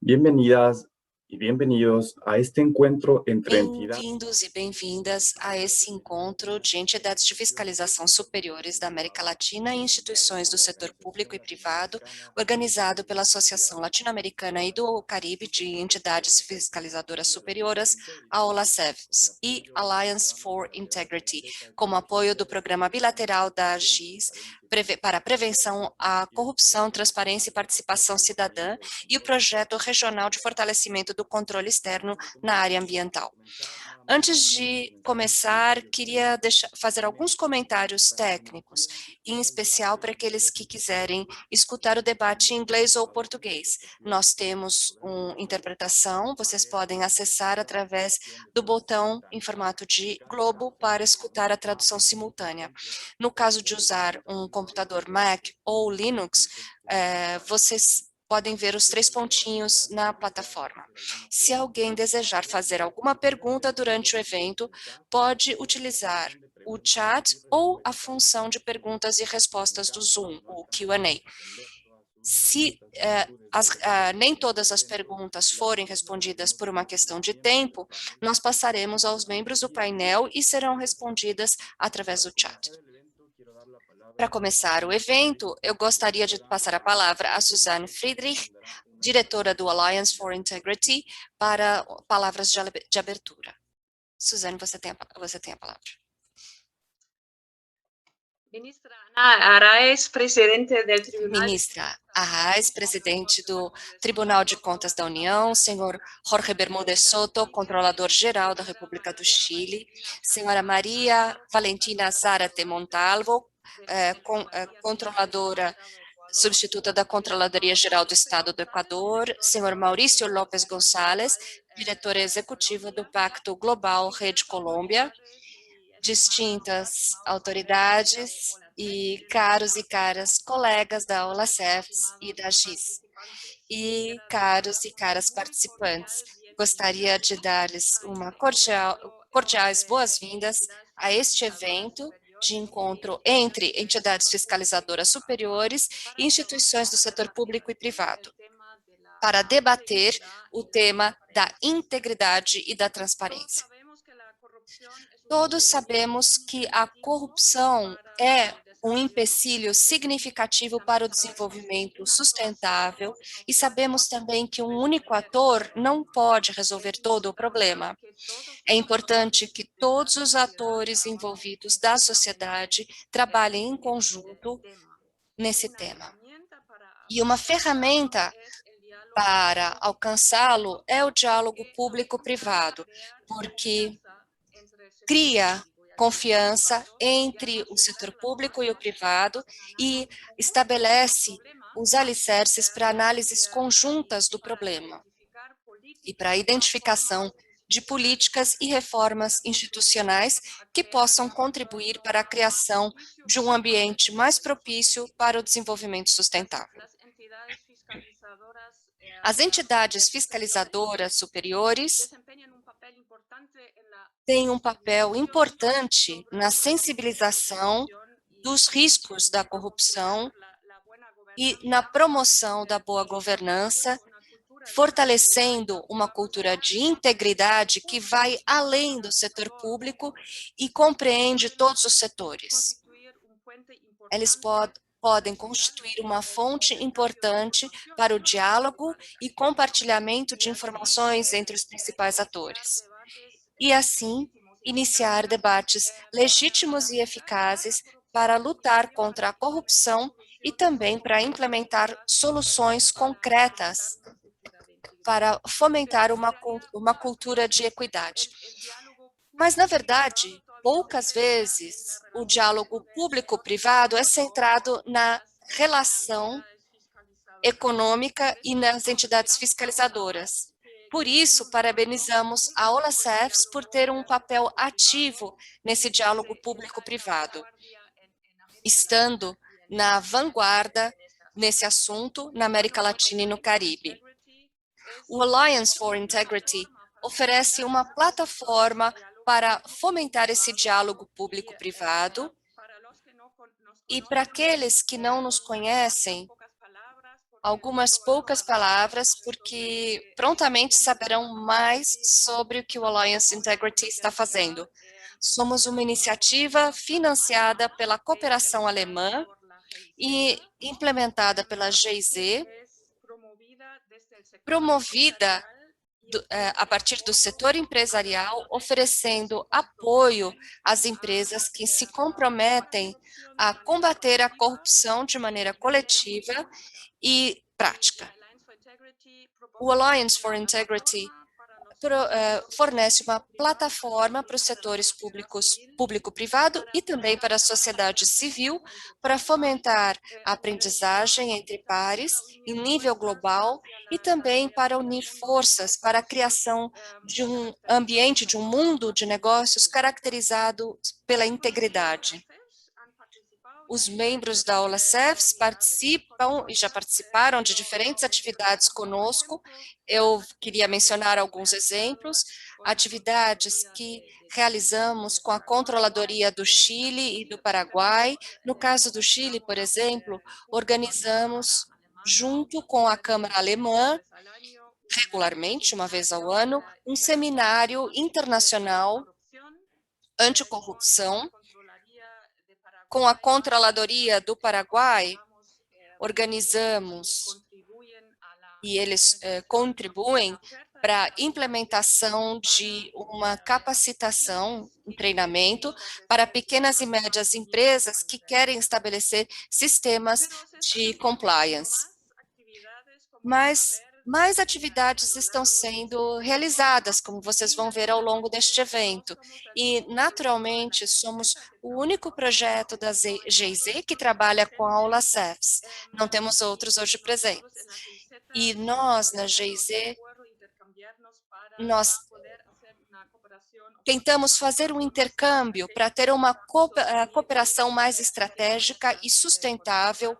Bienvenidas y bienvenidos a este encuentro entre entidades. Bem-vindos e bem-vindas a esse encontro de entidades de fiscalização superiores da América Latina e instituições do setor público e privado, organizado pela Associação Latino-Americana e do Caribe de Entidades Fiscalizadoras Superiores, a OLACEFS, e Alliance for Integrity, como apoio do Programa Bilateral da AGIS para a prevenção à corrupção, transparência e participação cidadã e o Projeto Regional de Fortalecimento do Controle Externo na área ambiental. Antes de começar, queria fazer alguns comentários técnicos, em especial para aqueles que quiserem escutar o debate em inglês ou português. Nós temos uma interpretação, vocês podem acessar através do botão em formato de globo para escutar a tradução simultânea. No caso de usar um computador Mac ou Linux, vocês podem ver os 3 pontinhos na plataforma. Se alguém desejar fazer alguma pergunta durante o evento, pode utilizar o chat ou a função de perguntas e respostas do Zoom, o Q&A. Se nem todas as perguntas forem respondidas por uma questão de tempo, nós passaremos aos membros do painel e serão respondidas através do chat. Para começar o evento, eu gostaria de passar a palavra a Suzanne Friedrich, diretora do Alliance for Integrity, para palavras de abertura. Suzanne, você tem a palavra. Ministra Arraes, presidente do Tribunal. Ministra Arraes, presidente do Tribunal de Contas da União, senhor Jorge Bermúdez Soto, controlador-geral da República do Chile, senhora Maria Valentina Zárate Montalvo, controladora substituta da Controladoria Geral do Estado do Equador, senhor Maurício Lopes Gonçalves, diretor executivo do Pacto Global Rede Colômbia, distintas autoridades e caros e caras colegas da OLACEFS e da GIS, e caros e caras participantes. Gostaria de dar-lhes uma cordiais boas-vindas a este evento de encontro entre entidades fiscalizadoras superiores e instituições do setor público e privado, para debater o tema da integridade e da transparência. Todos sabemos que a corrupção é um empecilho significativo para o desenvolvimento sustentável e sabemos também que um único ator não pode resolver todo o problema. É importante que todos os atores envolvidos da sociedade trabalhem em conjunto nesse tema. E uma ferramenta para alcançá-lo é o diálogo público-privado, porque cria confiança entre o setor público e o privado e estabelece os alicerces para análises conjuntas do problema e para a identificação de políticas e reformas institucionais que possam contribuir para a criação de um ambiente mais propício para o desenvolvimento sustentável. As entidades fiscalizadoras superiores têm um papel importante na sensibilização dos riscos da corrupção e na promoção da boa governança, fortalecendo uma cultura de integridade que vai além do setor público e compreende todos os setores. Eles podem constituir uma fonte importante para o diálogo e compartilhamento de informações entre os principais atores. E assim, iniciar debates legítimos e eficazes para lutar contra a corrupção e também para implementar soluções concretas para fomentar uma cultura de equidade. Mas, na verdade, poucas vezes o diálogo público-privado é centrado na relação econômica e nas entidades fiscalizadoras. Por isso, parabenizamos a OLACEFS por ter um papel ativo nesse diálogo público-privado, estando na vanguarda nesse assunto na América Latina e no Caribe. O Alliance for Integrity oferece uma plataforma para fomentar esse diálogo público-privado e para aqueles que não nos conhecem, algumas poucas palavras, porque prontamente saberão mais sobre o que o Alliance Integrity está fazendo. Somos uma iniciativa financiada pela cooperação alemã e implementada pela GIZ, promovida a partir do setor empresarial, oferecendo apoio às empresas que se comprometem a combater a corrupção de maneira coletiva e prática. O Alliance for Integrity fornece uma plataforma para os setores público-privado e também para a sociedade civil para fomentar a aprendizagem entre pares em nível global e também para unir forças para a criação de um ambiente, de um mundo de negócios caracterizado pela integridade. Os membros da OLACEFS participam e já participaram de diferentes atividades conosco. Eu queria mencionar alguns exemplos, atividades que realizamos com a Controladoria do Chile e do Paraguai. No caso do Chile, por exemplo, organizamos, junto com a Câmara Alemã, regularmente, uma vez ao ano, um seminário internacional anticorrupção. Com a Controladoria do Paraguai, organizamos e eles contribuem para a implementação de uma capacitação, um treinamento para pequenas e médias empresas que querem estabelecer sistemas de compliance. Mas mais atividades estão sendo realizadas, como vocês vão ver ao longo deste evento. E, naturalmente, somos o único projeto da GIZ que trabalha com a OLACEFS. Não temos outros hoje presentes. E nós, na GIZ, nós tentamos fazer um intercâmbio para ter uma cooperação mais estratégica e sustentável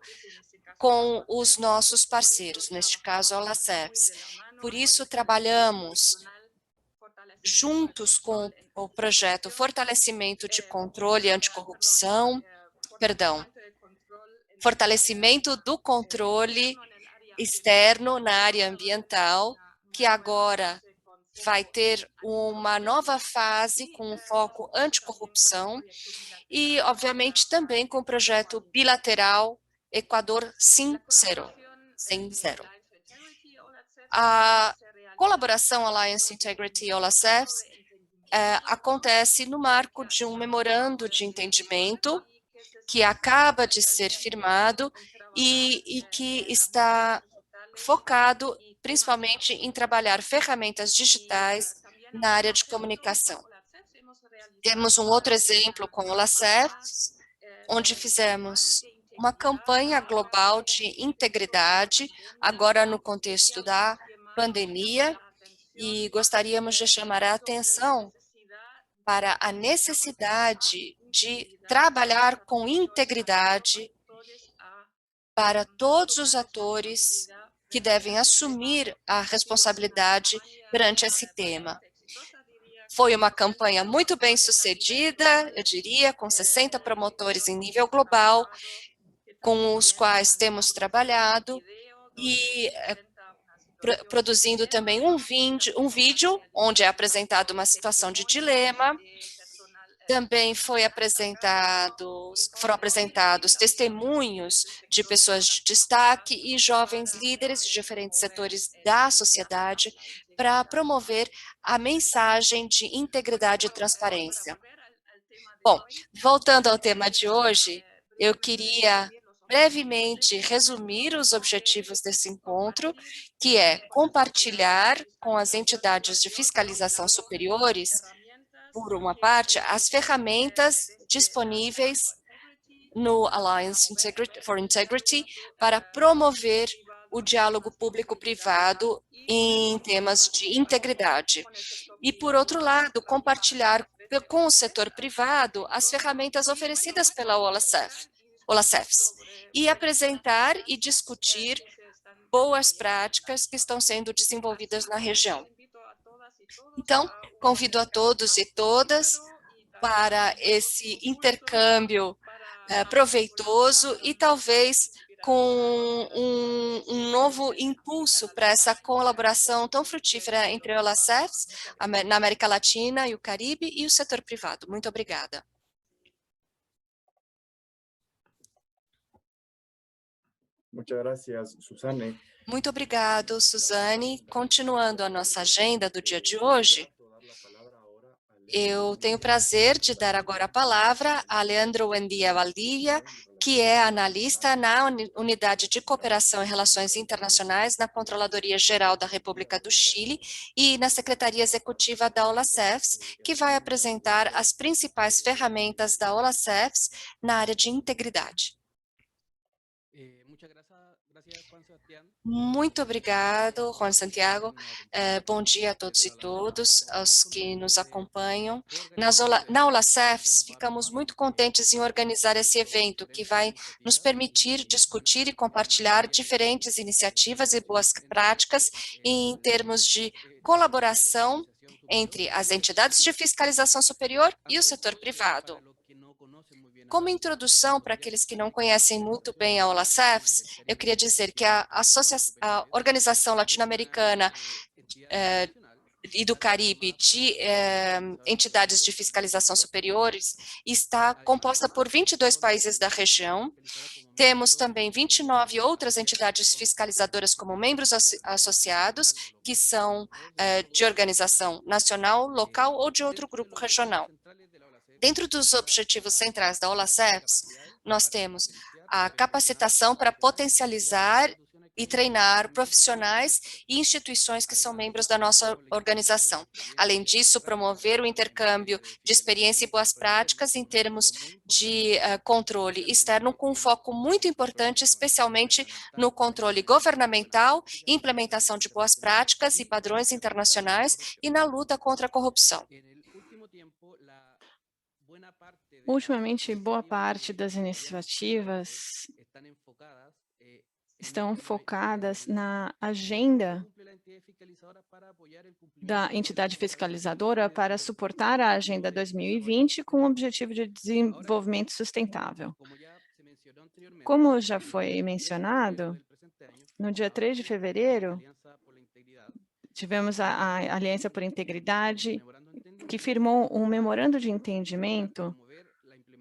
com os nossos parceiros, neste caso a OLACEFS. Por isso, trabalhamos juntos com o projeto Fortalecimento de Controle Anticorrupção, Fortalecimento do Controle Externo na área ambiental, que agora vai ter uma nova fase com um foco anticorrupção e, obviamente, também com o projeto bilateral Equador Sem Zero. A colaboração Alliance Integrity OLACEFS acontece no marco de um memorando de entendimento que acaba de ser firmado e que está focado principalmente em trabalhar ferramentas digitais na área de comunicação. Temos um outro exemplo com o OLACEFS, onde fizemos uma campanha global de integridade, agora no contexto da pandemia, e gostaríamos de chamar a atenção para a necessidade de trabalhar com integridade para todos os atores que devem assumir a responsabilidade perante esse tema. Foi uma campanha muito bem sucedida, eu diria, com 60 promotores em nível global, com os quais temos trabalhado e produzindo também um vídeo onde é apresentada uma situação de dilema. Também foram apresentados testemunhos de pessoas de destaque e jovens líderes de diferentes setores da sociedade para promover a mensagem de integridade e transparência. Bom, voltando ao tema de hoje, eu queria brevemente resumir os objetivos desse encontro, que é compartilhar com as entidades de fiscalização superiores, por uma parte, as ferramentas disponíveis no Alliance for Integrity para promover o diálogo público-privado em temas de integridade. E, por outro lado, compartilhar com o setor privado as ferramentas oferecidas pela OLACEFS e apresentar e discutir boas práticas que estão sendo desenvolvidas na região. Então, convido a todos e todas para esse intercâmbio proveitoso e talvez com um novo impulso para essa colaboração tão frutífera entre a OLACEFS, na América Latina e o Caribe, e o setor privado. Muito obrigada. Muchas gracias, Suzane. Muito obrigado, Suzane. Continuando a nossa agenda do dia de hoje, eu tenho o prazer de dar agora a palavra a Leandro Buendia Valdivia, que é analista na Unidade de Cooperação e Relações Internacionais na Controladoria Geral da República do Chile e na Secretaria Executiva da OLACEFS, que vai apresentar as principais ferramentas da OLACEFS na área de integridade. Muito obrigado, Juan Santiago. Bom dia a todos e todas, aos que nos acompanham. Na OLACEFS, ficamos muito contentes em organizar esse evento, que vai nos permitir discutir e compartilhar diferentes iniciativas e boas práticas em termos de colaboração entre as entidades de fiscalização superior e o setor privado. Como introdução para aqueles que não conhecem muito bem a OLACEFS, eu queria dizer que a Organização Latino-Americana e do Caribe de entidades de fiscalização superiores está composta por 22 países da região. Temos também 29 outras entidades fiscalizadoras como membros associados, que são de organização nacional, local ou de outro grupo regional. Dentro dos objetivos centrais da OLACEFS, nós temos a capacitação para potencializar e treinar profissionais e instituições que são membros da nossa organização. Além disso, promover o intercâmbio de experiência e boas práticas em termos de controle externo, com um foco muito importante, especialmente no controle governamental, implementação de boas práticas e padrões internacionais e na luta contra a corrupção. Ultimamente, boa parte das iniciativas estão focadas na agenda da entidade fiscalizadora para suportar a Agenda 2020 com o objetivo de desenvolvimento sustentável. Como já foi mencionado, no dia 3 de fevereiro, tivemos a Aliança por Integridade, que firmou um memorando de entendimento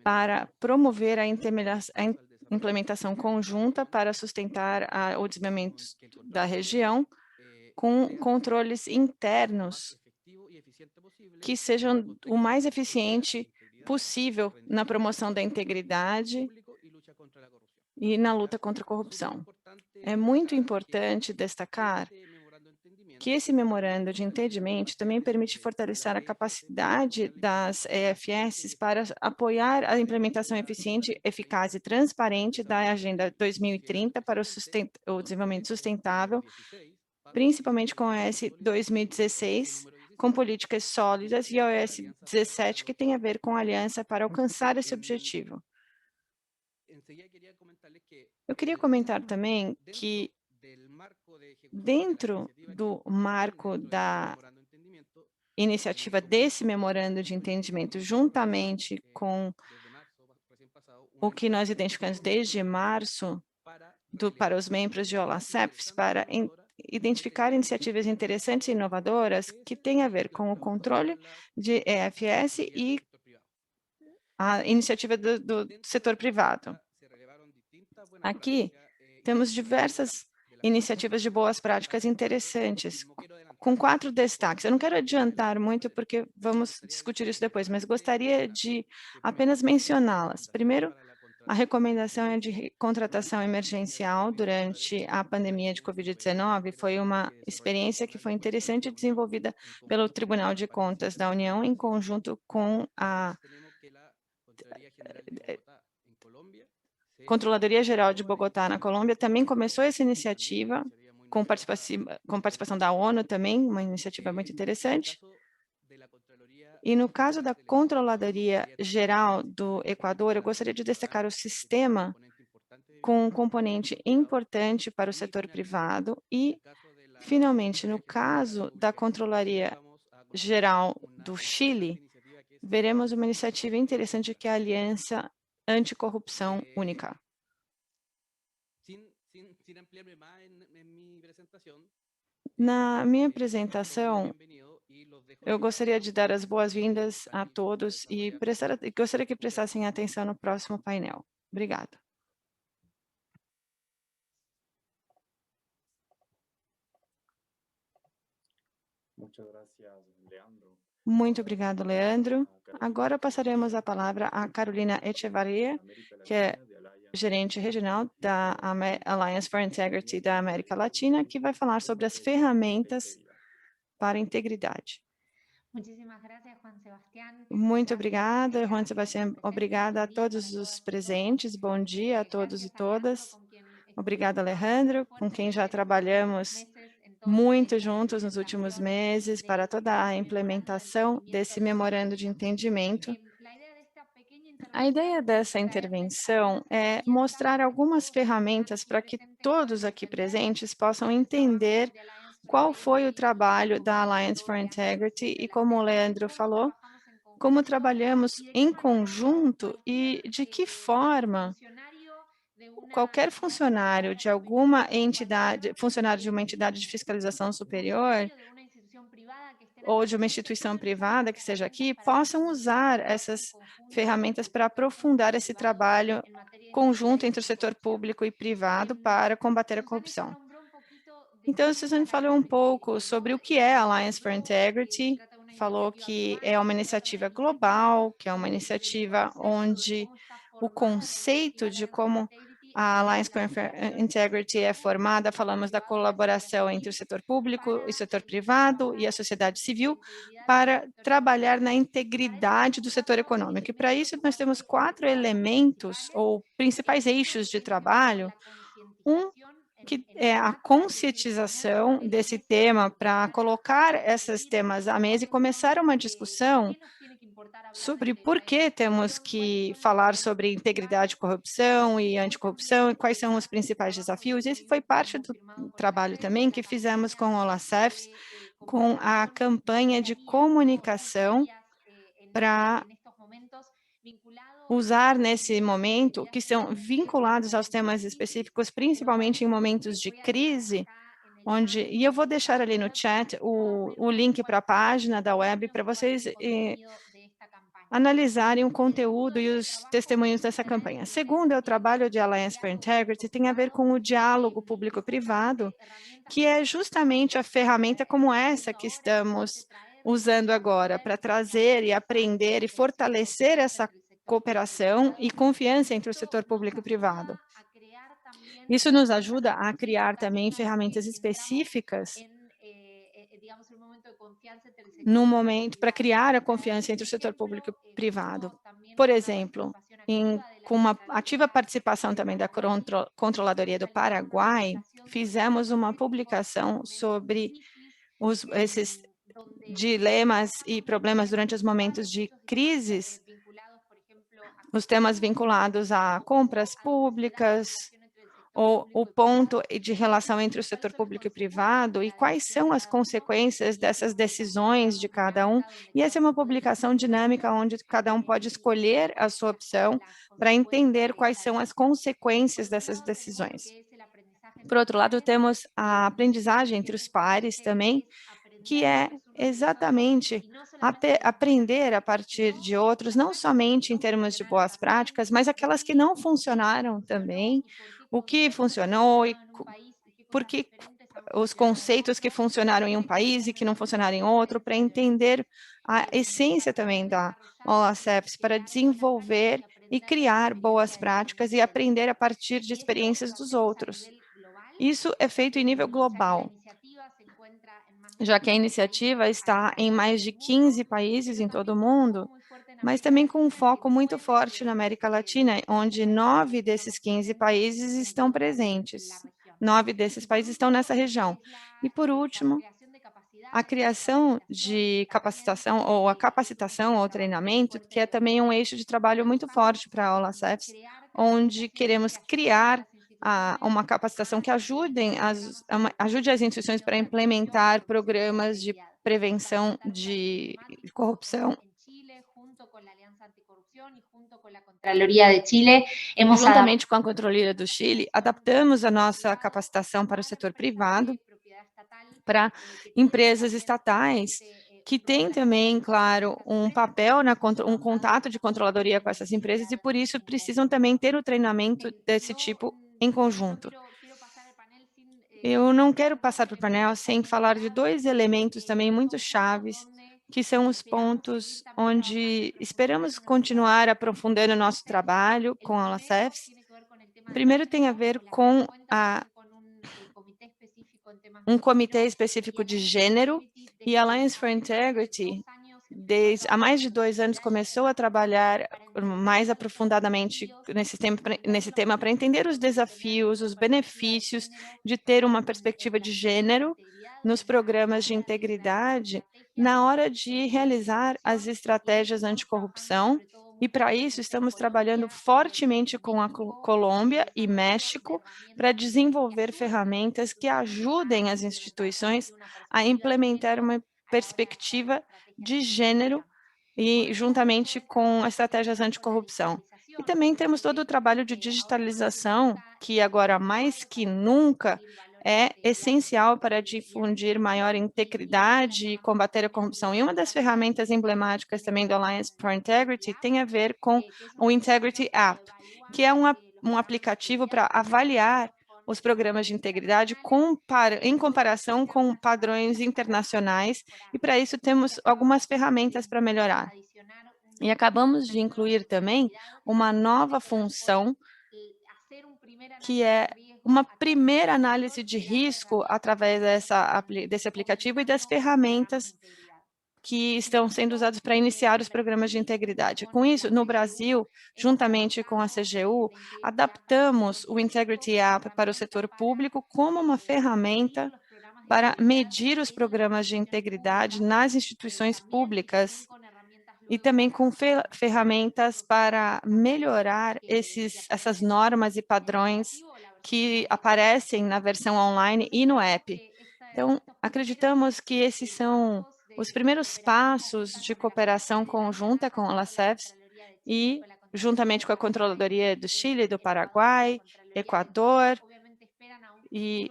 para promover a implementação conjunta para sustentar o desenvolvimento da região com controles internos que sejam o mais eficiente possível na promoção da integridade e na luta contra a corrupção. É muito importante destacar que esse memorando de entendimento também permite fortalecer a capacidade das EFS para apoiar a implementação eficiente, eficaz e transparente da Agenda 2030 para o desenvolvimento sustentável, principalmente com a OS 2016, com políticas sólidas, e a OS 17, que tem a ver com a aliança para alcançar esse objetivo. Eu queria comentar também que, dentro do marco da iniciativa desse memorando de entendimento, juntamente com o que nós identificamos desde março para os membros de OLACEFS, para identificar iniciativas interessantes e inovadoras que têm a ver com o controle de EFS e a iniciativa do setor privado. Aqui temos diversas iniciativas de boas práticas interessantes, com 4 destaques. Eu não quero adiantar muito, porque vamos discutir isso depois, mas gostaria de apenas mencioná-las. Primeiro, a recomendação é de contratação emergencial durante a pandemia de Covid-19. Foi uma experiência que foi interessante, desenvolvida pelo Tribunal de Contas da União, em conjunto com a Controladoria Geral de Bogotá, na Colômbia. Também começou essa iniciativa, com participação da ONU também, uma iniciativa muito interessante. E no caso da Controladoria Geral do Equador, eu gostaria de destacar o sistema com um componente importante para o setor privado e, finalmente, no caso da Controladoria Geral do Chile, veremos uma iniciativa interessante, que é a Aliança Anticorrupção Única. Na minha apresentação, eu gostaria de dar as boas-vindas a todos e gostaria que prestassem atenção no próximo painel. Obrigada. Muito obrigado, Leandro. Agora passaremos a palavra a Carolina Echevarria, que é gerente regional da Alliance for Integrity da América Latina, que vai falar sobre as ferramentas para integridade. Muito obrigada, Juan Sebastián. Obrigada a todos os presentes. Bom dia a todos e todas. Obrigada, Alejandro, com quem já trabalhamos muito juntos nos últimos meses para toda a implementação desse memorando de entendimento. A ideia dessa intervenção é mostrar algumas ferramentas para que todos aqui presentes possam entender qual foi o trabalho da Alliance for Integrity e, como o Leandro falou, como trabalhamos em conjunto e de que forma qualquer funcionário de alguma entidade, funcionário de uma entidade de fiscalização superior ou de uma instituição privada que seja aqui, possam usar essas ferramentas para aprofundar esse trabalho conjunto entre o setor público e privado para combater a corrupção. Então, a Suzane falou um pouco sobre o que é a Alliance for Integrity, falou que é uma iniciativa global, que é uma iniciativa onde o conceito de como a Alliance for Integrity é formada, falamos da colaboração entre o setor público e o setor privado e a sociedade civil para trabalhar na integridade do setor econômico. E para isso nós temos 4 elementos ou principais eixos de trabalho. Que é a conscientização desse tema para colocar esses temas à mesa e começar uma discussão sobre por que temos que falar sobre integridade, corrupção e anticorrupção e quais são os principais desafios. Esse foi parte do trabalho também que fizemos com o OLACEFS, com a campanha de comunicação para usar nesse momento, que são vinculados aos temas específicos, principalmente em momentos de crise, e eu vou deixar ali no chat o link para a página da web para vocês analisarem o conteúdo e os testemunhos dessa campanha. Segundo, é o trabalho de Alliance for Integrity, tem a ver com o diálogo público-privado, que é justamente a ferramenta como essa que estamos usando agora para trazer e aprender e fortalecer essa cooperação e confiança entre o setor público e privado. Isso nos ajuda a criar também ferramentas específicas no momento para criar a confiança entre o setor público e privado. Por exemplo, com uma ativa participação também da Controladoria do Paraguai, fizemos uma publicação sobre esses dilemas e problemas durante os momentos de crises, os temas vinculados a compras públicas, ou o ponto de relação entre o setor público e privado, e quais são as consequências dessas decisões de cada um. E essa é uma publicação dinâmica, onde cada um pode escolher a sua opção para entender quais são as consequências dessas decisões. Por outro lado, temos a aprendizagem entre os pares também, que é exatamente aprender a partir de outros, não somente em termos de boas práticas, mas aquelas que não funcionaram também, o que funcionou e por que os conceitos que funcionaram em um país e que não funcionaram em outro, para entender a essência também da OLACEFS, para desenvolver e criar boas práticas e aprender a partir de experiências dos outros. Isso é feito em nível global, já que a iniciativa está em mais de 15 países em todo o mundo, mas também com um foco muito forte na América Latina, onde 9 desses 15 países estão presentes. 9 desses países estão nessa região. E, por último, a criação de capacitação, ou a capacitação ou treinamento, que é também um eixo de trabalho muito forte para a OLACEFS, onde queremos criar uma capacitação que ajude as instituições para implementar programas de prevenção de corrupção Juntamente com a Controladoria do Chile, adaptamos a nossa capacitação para o setor privado, para empresas estatais, que têm também, claro, um papel, um contato de controladoria com essas empresas e, por isso, precisam também ter o treinamento desse tipo em conjunto. Eu não quero passar para o painel sem falar de 2 elementos também muito chaves, que são os pontos onde esperamos continuar aprofundando o nosso trabalho com a LACEFS. Primeiro tem a ver com um comitê específico de gênero, e a Alliance for Integrity, há mais de 2 anos, começou a trabalhar mais aprofundadamente nesse tema para entender os desafios, os benefícios de ter uma perspectiva de gênero nos programas de integridade na hora de realizar as estratégias anticorrupção. E, para isso, estamos trabalhando fortemente com a Colômbia e México para desenvolver ferramentas que ajudem as instituições a implementar uma perspectiva de gênero e juntamente com estratégias anticorrupção. E também temos todo o trabalho de digitalização, que agora mais que nunca é essencial para difundir maior integridade e combater a corrupção. E uma das ferramentas emblemáticas também do Alliance for Integrity tem a ver com o Integrity App, que é um aplicativo para avaliar os programas de integridade em comparação com padrões internacionais, e para isso temos algumas ferramentas para melhorar. E acabamos de incluir também uma nova função, que é uma primeira análise de risco através desse aplicativo e das ferramentas que estão sendo usados para iniciar os programas de integridade. Com isso, no Brasil, juntamente com a CGU, adaptamos o Integrity App para o setor público como uma ferramenta para medir os programas de integridade nas instituições públicas e também com ferramentas para melhorar essas normas e padrões que aparecem na versão online e no app. Então, acreditamos que esses são os primeiros passos de cooperação conjunta com a LACEFS e, juntamente com a Controladoria do Chile, do Paraguai, Equador, e,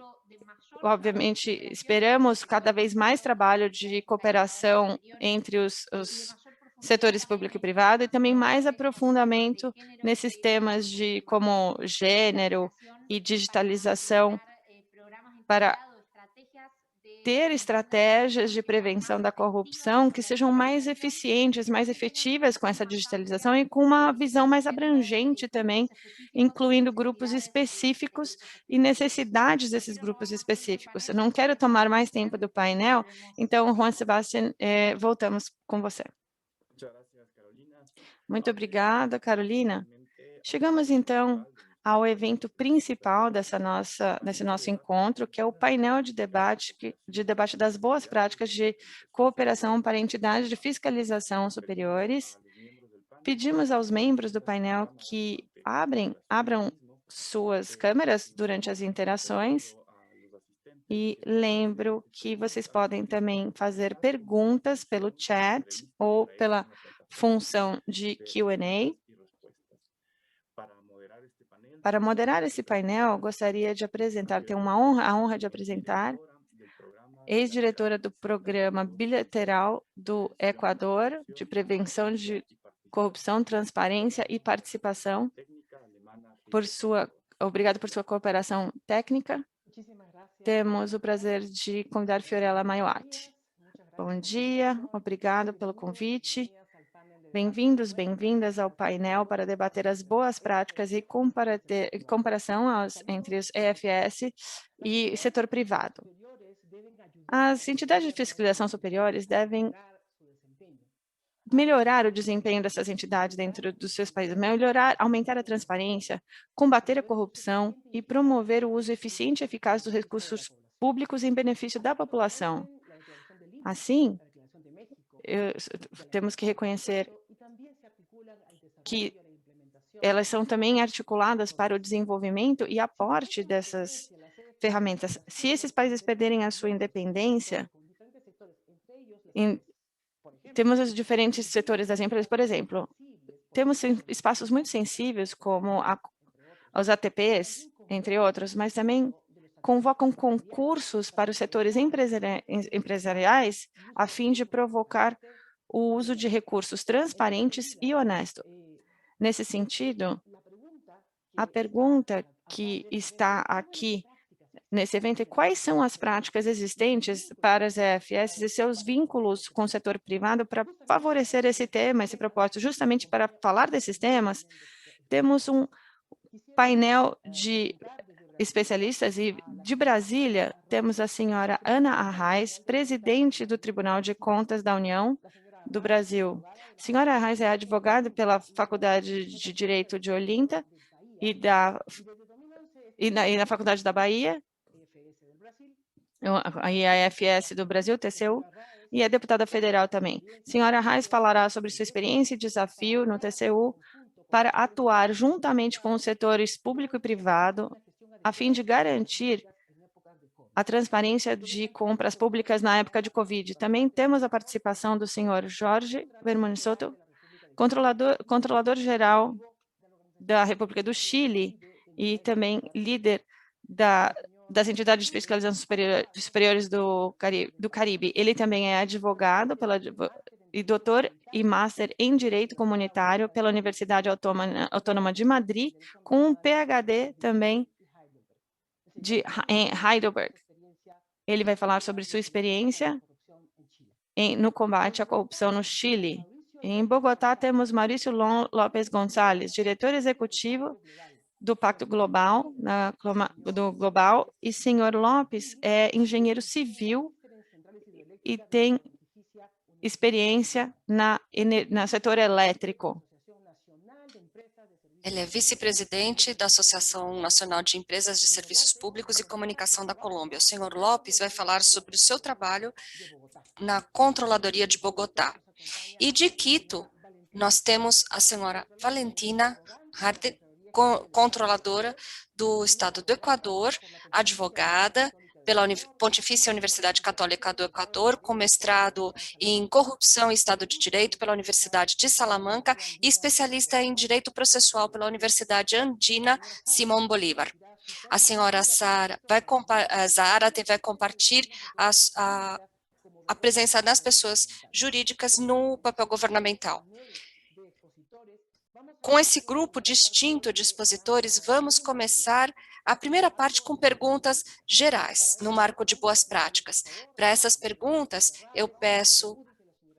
obviamente, esperamos cada vez mais trabalho de cooperação entre os setores público e privado e também mais aprofundamento nesses temas como gênero e digitalização para ter estratégias de prevenção da corrupção que sejam mais eficientes, mais efetivas com essa digitalização e com uma visão mais abrangente também, incluindo grupos específicos e necessidades desses grupos específicos. Eu não quero tomar mais tempo do painel, então, Juan Sebastián, voltamos com você. Muito obrigada, Carolina. Chegamos, então, ao evento principal desse nosso encontro, que é o painel de debate das boas práticas de cooperação para entidades de fiscalização superiores. Pedimos aos membros do painel que abram suas câmeras durante as interações e lembro que vocês podem também fazer perguntas pelo chat ou pela função de Q&A. Para moderar esse painel, gostaria de apresentar, tenho a honra de apresentar, ex-diretora do Programa Bilateral do Equador, de Prevenção de Corrupção, Transparência e Participação, obrigado por sua cooperação técnica. Temos o prazer de convidar Fiorella Maioati. Bom dia, obrigado pelo convite. Bem-vindos, bem-vindas ao painel para debater as boas práticas e comparação entre os EFS e setor privado. As entidades de fiscalização superiores devem melhorar o desempenho dessas entidades dentro dos seus países, aumentar a transparência, combater a corrupção e promover o uso eficiente e eficaz dos recursos públicos em benefício da população. Assim, temos que reconhecer que elas são também articuladas para o desenvolvimento e aporte dessas ferramentas. Se esses países perderem a sua independência, Temos os diferentes setores das empresas, por exemplo, temos espaços muito sensíveis, como os ATPs, entre outros, mas também convocam concursos para os setores empresariais a fim de provocar o uso de recursos transparentes e honestos. Nesse sentido, a pergunta que está aqui nesse evento é quais são as práticas existentes para as EFS e seus vínculos com o setor privado para favorecer esse tema, esse propósito. Justamente para falar desses temas, temos um painel de especialistas e de Brasília temos a senhora Ana Arraes, presidente do Tribunal de Contas da União do Brasil. A senhora Arraes é advogada pela Faculdade de Direito de Olinda e na Faculdade da Bahia, a IAFS do Brasil, TCU, e é deputada federal também. A senhora Arraes falará sobre sua experiência e desafio no TCU para atuar juntamente com os setores público e privado a fim de garantir a transparência de compras públicas na época de Covid. Também temos a participação do senhor Jorge Bermúdez Soto, controlador-geral da República do Chile e também líder das entidades de fiscalização superiores do Caribe. Ele também é advogado e doutor e master em Direito Comunitário pela Universidade Autônoma de Madrid, com um PhD também em Heidelberg. Ele vai falar sobre sua experiência no combate à corrupção no Chile. Em Bogotá, temos Maurício Lopes Gonçalves, diretor executivo do Pacto Global, e senhor Lopes é engenheiro civil e tem experiência no setor elétrico. Ele é vice-presidente da Associação Nacional de Empresas de Serviços Públicos e Comunicação da Colômbia. O senhor Lopes vai falar sobre o seu trabalho na Controladoria de Bogotá. E de Quito, nós temos a senhora Valentina Harden, controladora do Estado do Equador, advogada pela Pontifícia Universidade Católica do Equador, com mestrado em Corrupção e Estado de Direito pela Universidade de Salamanca e especialista em Direito Processual pela Universidade Andina Simón Bolívar. A senhora Zárate vai compartilhar a presença das pessoas jurídicas no papel governamental. Com esse grupo distinto de expositores, vamos começar a primeira parte com perguntas gerais, no marco de boas práticas. Para essas perguntas, eu peço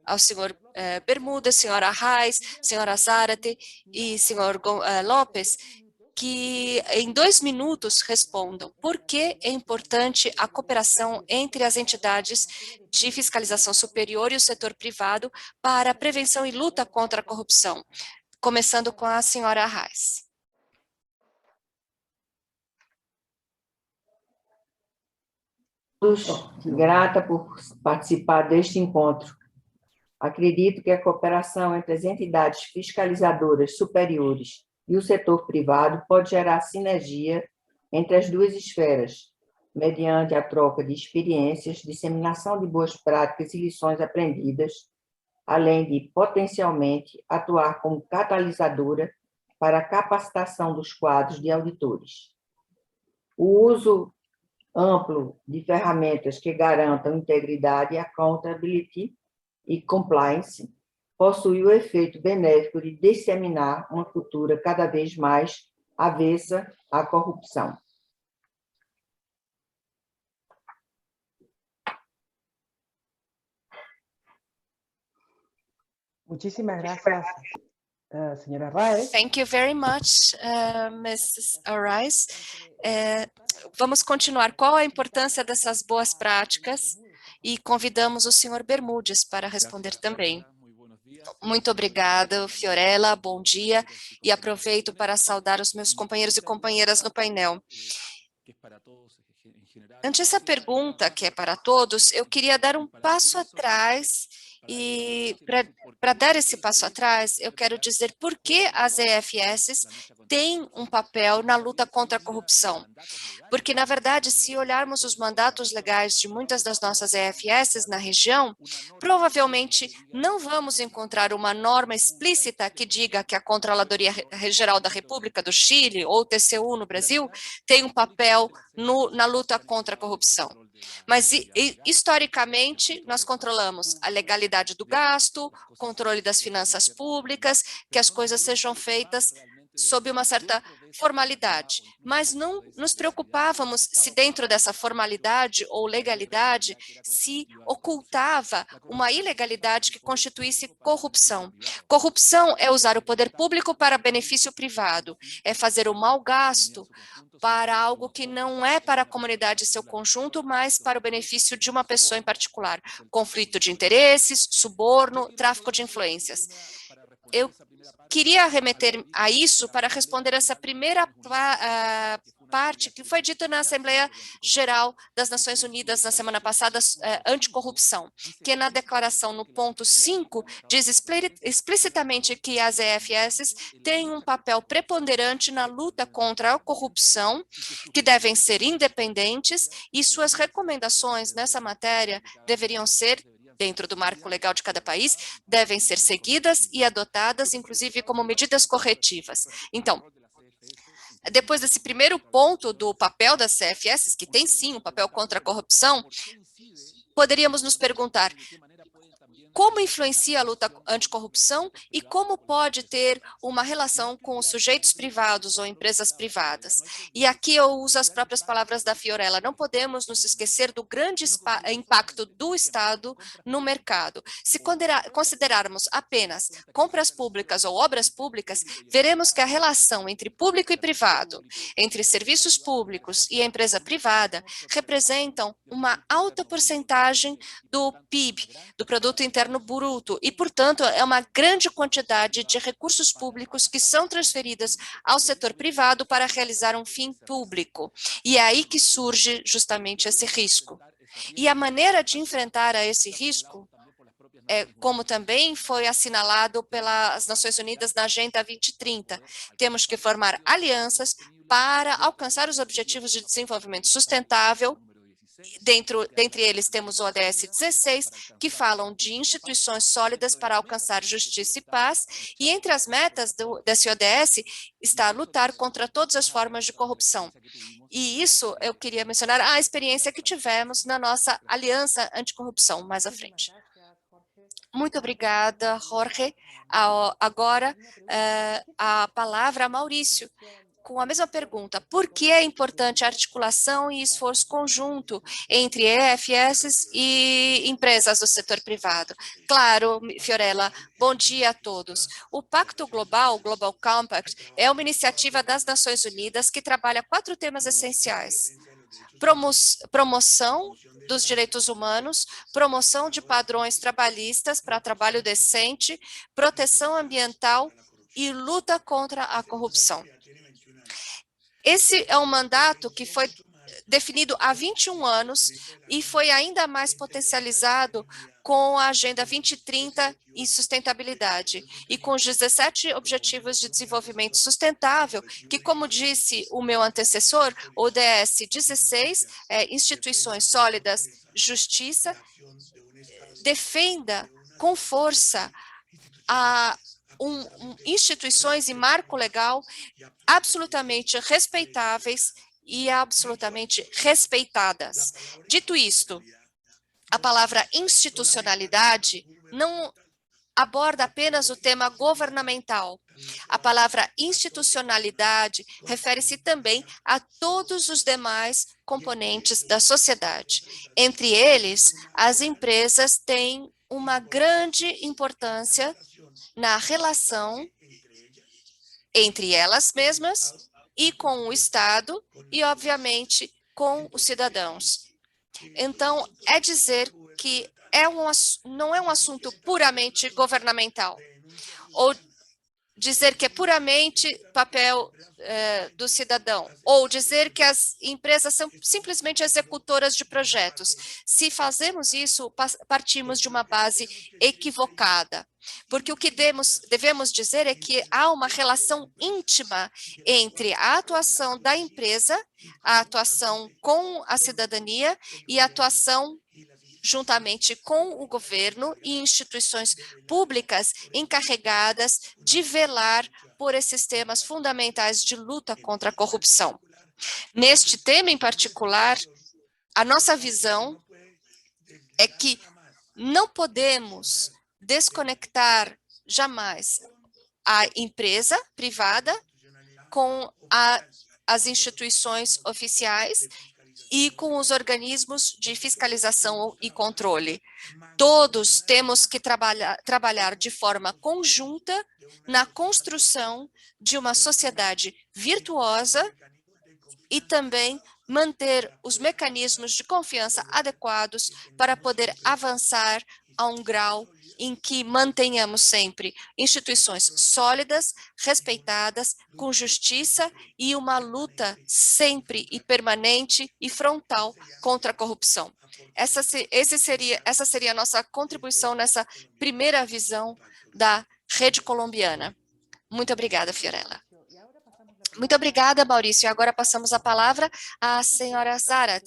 ao senhor Bermúdez, senhora Arraes, senhora Zárate e senhor Lopes, que em 2 minutos respondam por que é importante a cooperação entre as entidades de fiscalização superior e o setor privado para a prevenção e luta contra a corrupção. Começando com a senhora Arraes. Grata por participar deste encontro. Acredito que a cooperação entre as entidades fiscalizadoras superiores e o setor privado pode gerar sinergia entre as duas esferas, mediante a troca de experiências, disseminação de boas práticas e lições aprendidas, além de, potencialmente, atuar como catalisadora para a capacitação dos quadros de auditores. O uso amplo de ferramentas que garantam integridade, accountability e compliance possui o efeito benéfico de disseminar uma cultura cada vez mais avessa à corrupção. Muchísimas gracias, señora Arraes. Thank you very much, Mrs. Arraes. Vamos continuar. Qual a importância dessas boas práticas? E convidamos o senhor Bermúdez para responder também. Muito obrigada, Fiorella, bom dia, e aproveito para saudar os meus companheiros e companheiras no painel. Ante essa pergunta, que é para todos, eu queria dar um passo atrás, e para dar esse passo atrás, eu quero dizer por que as EFS tem um papel na luta contra a corrupção. Porque, na verdade, se olharmos os mandatos legais de muitas das nossas EFSs na região, provavelmente não vamos encontrar uma norma explícita que diga que a Controladoria Geral da República do Chile ou o TCU no Brasil tem um papel na luta contra a corrupção. Mas, historicamente, nós controlamos a legalidade do gasto, o controle das finanças públicas, que as coisas sejam feitas sob uma certa formalidade, mas não nos preocupávamos se dentro dessa formalidade ou legalidade se ocultava uma ilegalidade que constituísse corrupção. Corrupção é usar o poder público para benefício privado, é fazer o mau gasto para algo que não é para a comunidade em seu conjunto, mas para o benefício de uma pessoa em particular. Conflito de interesses, suborno, tráfico de influências. Eu queria remeter a isso para responder essa primeira parte que foi dita na Assembleia Geral das Nações Unidas na semana passada, anticorrupção, que na declaração no ponto 5 diz explicitamente que as EFSs têm um papel preponderante na luta contra a corrupção, que devem ser independentes e suas recomendações nessa matéria deveriam ser, dentro do marco legal de cada país, devem ser seguidas e adotadas, inclusive como medidas corretivas. Então, depois desse primeiro ponto do papel das CFS, que tem sim um papel contra a corrupção, poderíamos nos perguntar como influencia a luta anticorrupção e como pode ter uma relação com os sujeitos privados ou empresas privadas. E aqui eu uso as próprias palavras da Fiorella, não podemos nos esquecer do grande impacto do Estado no mercado. Se considerarmos apenas compras públicas ou obras públicas, veremos que a relação entre público e privado, entre serviços públicos e a empresa privada, representam uma alta porcentagem do PIB, do Produto Interno Bruto, e, portanto, é uma grande quantidade de recursos públicos que são transferidos ao setor privado para realizar um fim público. E é aí que surge justamente esse risco. E a maneira de enfrentar esse risco, como também foi assinalado pelas Nações Unidas na Agenda 2030, temos que formar alianças para alcançar os Objetivos de Desenvolvimento Sustentável. Dentre eles temos o ODS 16, que falam de instituições sólidas para alcançar justiça e paz, e entre as metas desse ODS está lutar contra todas as formas de corrupção. E isso eu queria mencionar a experiência que tivemos na nossa aliança anticorrupção mais à frente. Muito obrigada, Jorge. Agora, a palavra a Maurício, com a mesma pergunta: por que é importante a articulação e esforço conjunto entre EFSs e empresas do setor privado? Claro, Fiorella, bom dia a todos. O Pacto Global, o Global Compact, é uma iniciativa das Nações Unidas que trabalha 4 temas essenciais: promoção dos direitos humanos, promoção de padrões trabalhistas para trabalho decente, proteção ambiental e luta contra a corrupção. Esse é um mandato que foi definido há 21 anos e foi ainda mais potencializado com a Agenda 2030 e sustentabilidade, e com os 17 Objetivos de Desenvolvimento Sustentável, que, como disse o meu antecessor, o ODS 16, instituições sólidas, justiça, defenda com força instituições e marco legal absolutamente respeitáveis e absolutamente respeitadas. Dito isto, a palavra institucionalidade não aborda apenas o tema governamental. A palavra institucionalidade refere-se também a todos os demais componentes da sociedade. Entre eles, as empresas têm uma grande importância na relação entre elas mesmas e com o Estado e, obviamente, com os cidadãos. Então, é dizer que não é um assunto puramente governamental ou dizer que é puramente papel do cidadão, ou dizer que as empresas são simplesmente executoras de projetos. Se fazemos isso, partimos de uma base equivocada, porque o que devemos dizer é que há uma relação íntima entre a atuação da empresa, a atuação com a cidadania e a atuação juntamente com o governo e instituições públicas encarregadas de velar por esses temas fundamentais de luta contra a corrupção. Neste tema em particular, a nossa visão é que não podemos desconectar jamais a empresa privada com as instituições oficiais e com os organismos de fiscalização e controle. Todos temos que trabalhar de forma conjunta na construção de uma sociedade virtuosa e também manter os mecanismos de confiança adequados para poder avançar a um grau em que mantenhamos sempre instituições sólidas, respeitadas, com justiça e uma luta sempre e permanente e frontal contra a corrupção. Essa seria a nossa contribuição nessa primeira visão da rede colombiana. Muito obrigada, Fiorella. Muito obrigada, Maurício. Agora passamos a palavra à senhora Zarat.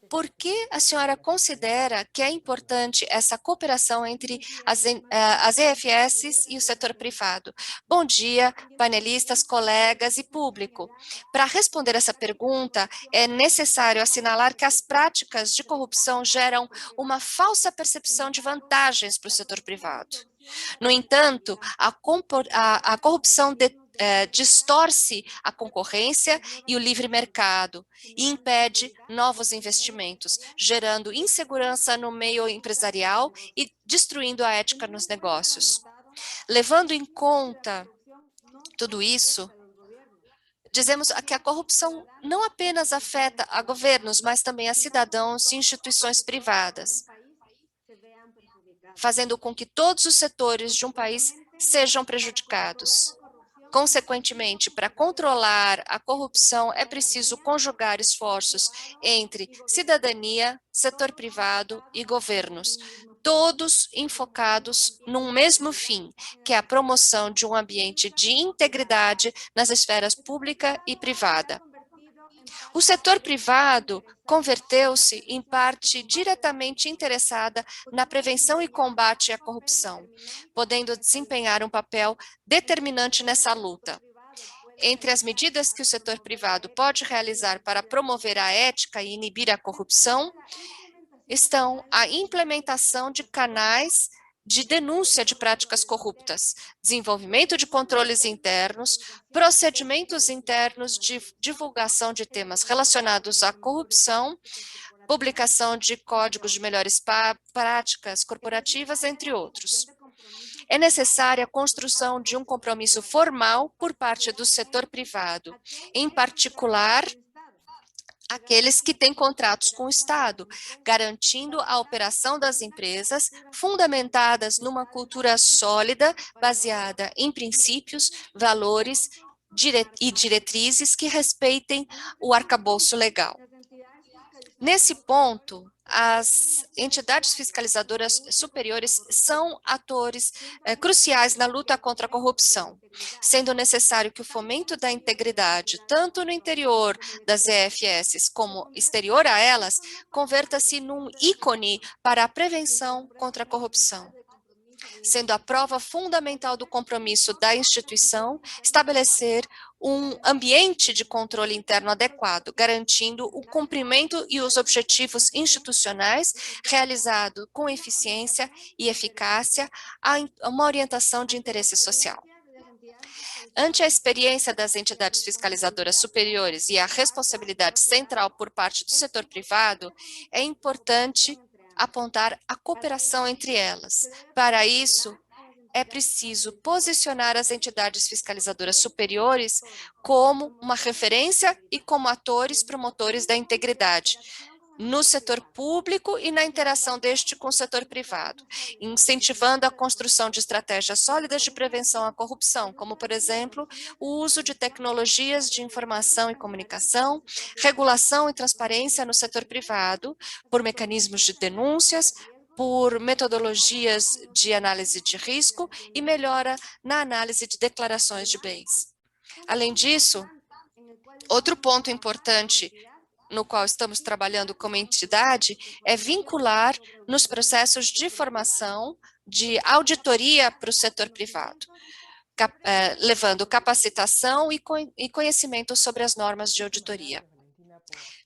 Por que a senhora considera que é importante essa cooperação entre as EFS e o setor privado? Bom dia, panelistas, colegas e público. Para responder essa pergunta, é necessário assinalar que as práticas de corrupção geram uma falsa percepção de vantagens para o setor privado. No entanto, a corrupção distorce a concorrência e o livre mercado e impede novos investimentos, gerando insegurança no meio empresarial e destruindo a ética nos negócios. Levando em conta tudo isso, dizemos que a corrupção não apenas afeta a governos, mas também a cidadãos e instituições privadas, fazendo com que todos os setores de um país sejam prejudicados. Consequentemente, para controlar a corrupção, é preciso conjugar esforços entre cidadania, setor privado e governos, todos enfocados num mesmo fim, que é a promoção de um ambiente de integridade nas esferas pública e privada. O setor privado converteu-se em parte diretamente interessada na prevenção e combate à corrupção, podendo desempenhar um papel determinante nessa luta. Entre as medidas que o setor privado pode realizar para promover a ética e inibir a corrupção, estão a implementação de canais de denúncia de práticas corruptas, desenvolvimento de controles internos, procedimentos internos de divulgação de temas relacionados à corrupção, publicação de códigos de melhores práticas corporativas, entre outros. É necessária a construção de um compromisso formal por parte do setor privado, em particular aqueles que têm contratos com o Estado, garantindo a operação das empresas fundamentadas numa cultura sólida, baseada em princípios, valores e diretrizes que respeitem o arcabouço legal. Nesse ponto, as entidades fiscalizadoras superiores são atores cruciais na luta contra a corrupção, sendo necessário que o fomento da integridade, tanto no interior das EFS como exterior a elas, converta-se num ícone para a prevenção contra a corrupção, sendo a prova fundamental do compromisso da instituição estabelecer um ambiente de controle interno adequado, garantindo o cumprimento e os objetivos institucionais realizado com eficiência e eficácia a uma orientação de interesse social. Ante a experiência das entidades fiscalizadoras superiores e a responsabilidade central por parte do setor privado, é importante apontar a cooperação entre elas. Para isso, é preciso posicionar as entidades fiscalizadoras superiores como uma referência e como atores promotores da integridade, no setor público e na interação deste com o setor privado, incentivando a construção de estratégias sólidas de prevenção à corrupção, como, por exemplo, o uso de tecnologias de informação e comunicação, regulação e transparência no setor privado, por mecanismos de denúncias, por metodologias de análise de risco e melhora na análise de declarações de bens. Além disso, outro ponto importante no qual estamos trabalhando como entidade é vincular nos processos de formação, de auditoria para o setor privado, levando capacitação e conhecimento sobre as normas de auditoria.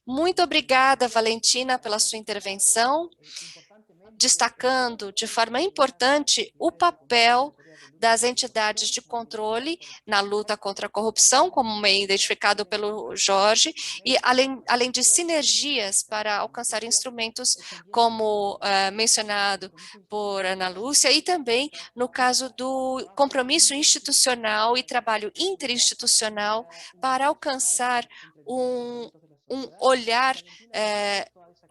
Muito obrigada, Valentina, pela sua intervenção, destacando de forma importante o papel das entidades de controle na luta contra a corrupção, como bem identificado pelo Jorge, e além de sinergias para alcançar instrumentos como mencionado por Ana Lúcia, e também no caso do compromisso institucional e trabalho interinstitucional para alcançar um olhar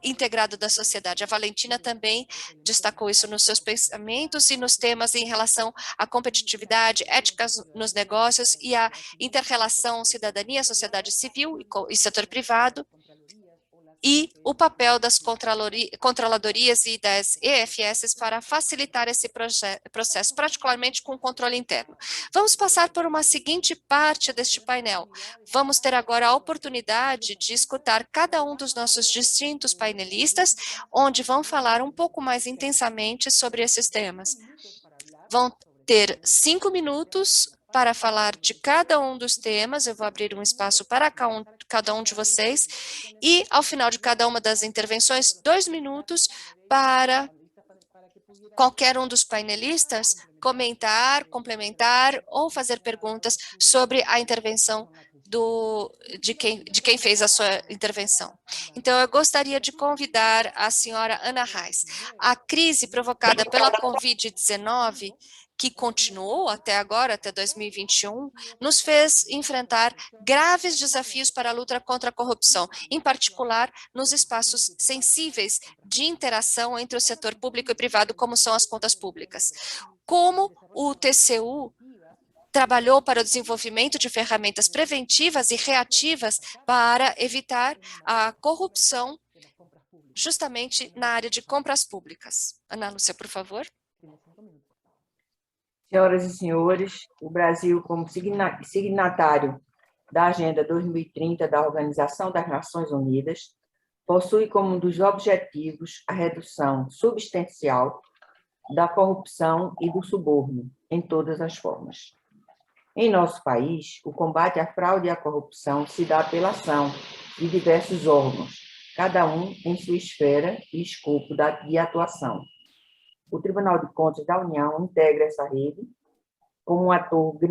integrado da sociedade. A Valentina também destacou isso nos seus pensamentos e nos temas em relação à competitividade, éticas nos negócios e a inter-relação cidadania, sociedade civil e setor privado, e o papel das controladorias e das EFS para facilitar esse processo, particularmente com o controle interno. Vamos passar por uma seguinte parte deste painel. Vamos ter agora a oportunidade de escutar cada um dos nossos distintos painelistas, onde vão falar um pouco mais intensamente sobre esses temas. Vão ter 5 minutos para falar de cada um dos temas. Eu vou abrir um espaço para cada um de vocês e, ao final de cada uma das intervenções, 2 minutos para qualquer um dos painelistas comentar, complementar ou fazer perguntas sobre a intervenção de quem fez a sua intervenção. Então, eu gostaria de convidar a senhora Ana Reis. A crise provocada pela Covid-19, que continuou até agora, até 2021, nos fez enfrentar graves desafios para a luta contra a corrupção, em particular nos espaços sensíveis de interação entre o setor público e privado, como são as contas públicas. Como o TCU trabalhou para o desenvolvimento de ferramentas preventivas e reativas para evitar a corrupção justamente na área de compras públicas. Ana Lúcia, por favor. Senhoras e senhores, o Brasil, como signatário da Agenda 2030 da Organização das Nações Unidas, possui como um dos objetivos a redução substancial da corrupção e do suborno, em todas as formas. Em nosso país, o combate à fraude e à corrupção se dá pela ação de diversos órgãos, cada um em sua esfera e escopo de atuação. O Tribunal de Contas da União integra essa rede como um ator de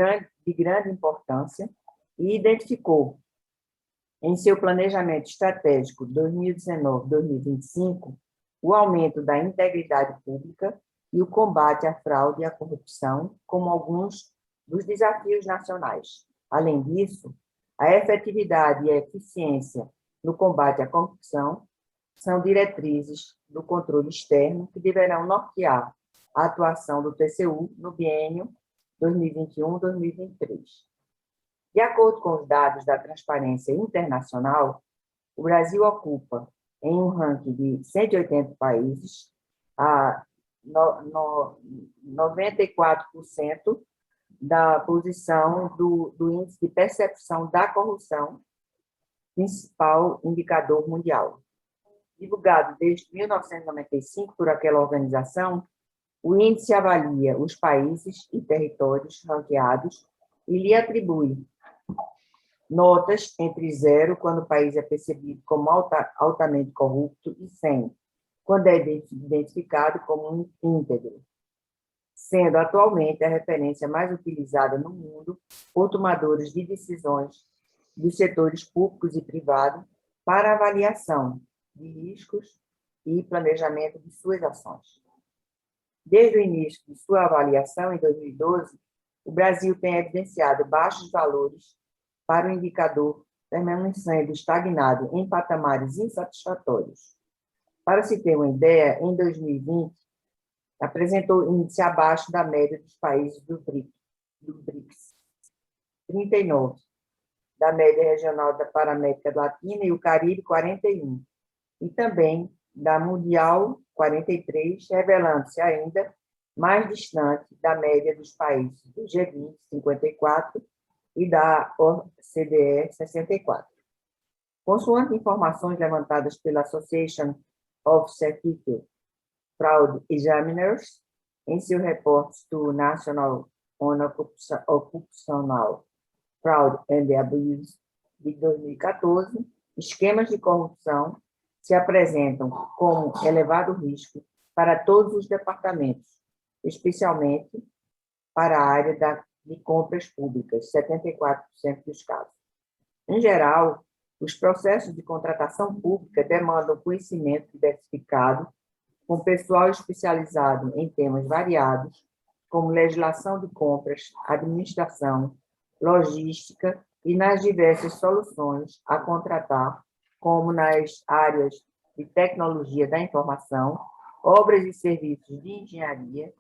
grande importância e identificou, em seu planejamento estratégico 2019-2025, o aumento da integridade pública e o combate à fraude e à corrupção como alguns dos desafios nacionais. Além disso, a efetividade e a eficiência no combate à corrupção são diretrizes do controle externo que deverão nortear a atuação do TCU no biênio 2021-2023. De acordo com os dados da Transparência Internacional, o Brasil ocupa, em um ranking de 180 países, a 94% da posição do Índice de Percepção da Corrupção, principal indicador mundial. Divulgado desde 1995 por aquela organização, o índice avalia os países e territórios ranqueados e lhe atribui notas entre 0, quando o país é percebido como altamente corrupto, e 100, quando é identificado como íntegro, sendo atualmente a referência mais utilizada no mundo por tomadores de decisões dos setores públicos e privados para avaliação de riscos e planejamento de suas ações. Desde o início de sua avaliação, em 2012, o Brasil tem evidenciado baixos valores para o indicador, permanecendo estagnado em patamares insatisfatórios. Para se ter uma ideia, em 2020, apresentou índice abaixo da média dos países do BRICS, 39, da média regional para a América Latina e o Caribe, 41, e também da Mundial, 43, revelando-se ainda mais distante da média dos países do G20, 54, e da OCDE, 64. Consoante informações levantadas pela Association of Certificate Fraud Examiners, em seu reporte do National on Occupational Fraud and Abuse de 2014, esquemas de corrupção se apresentam como elevado risco para todos os departamentos, especialmente para a área de compras públicas, 74% dos casos. Em geral, os processos de contratação pública demandam conhecimento diversificado, com pessoal especializado em temas variados, como legislação de compras, administração, logística e nas diversas soluções a contratar, como nas áreas de tecnologia da informação, obras e serviços de engenharia,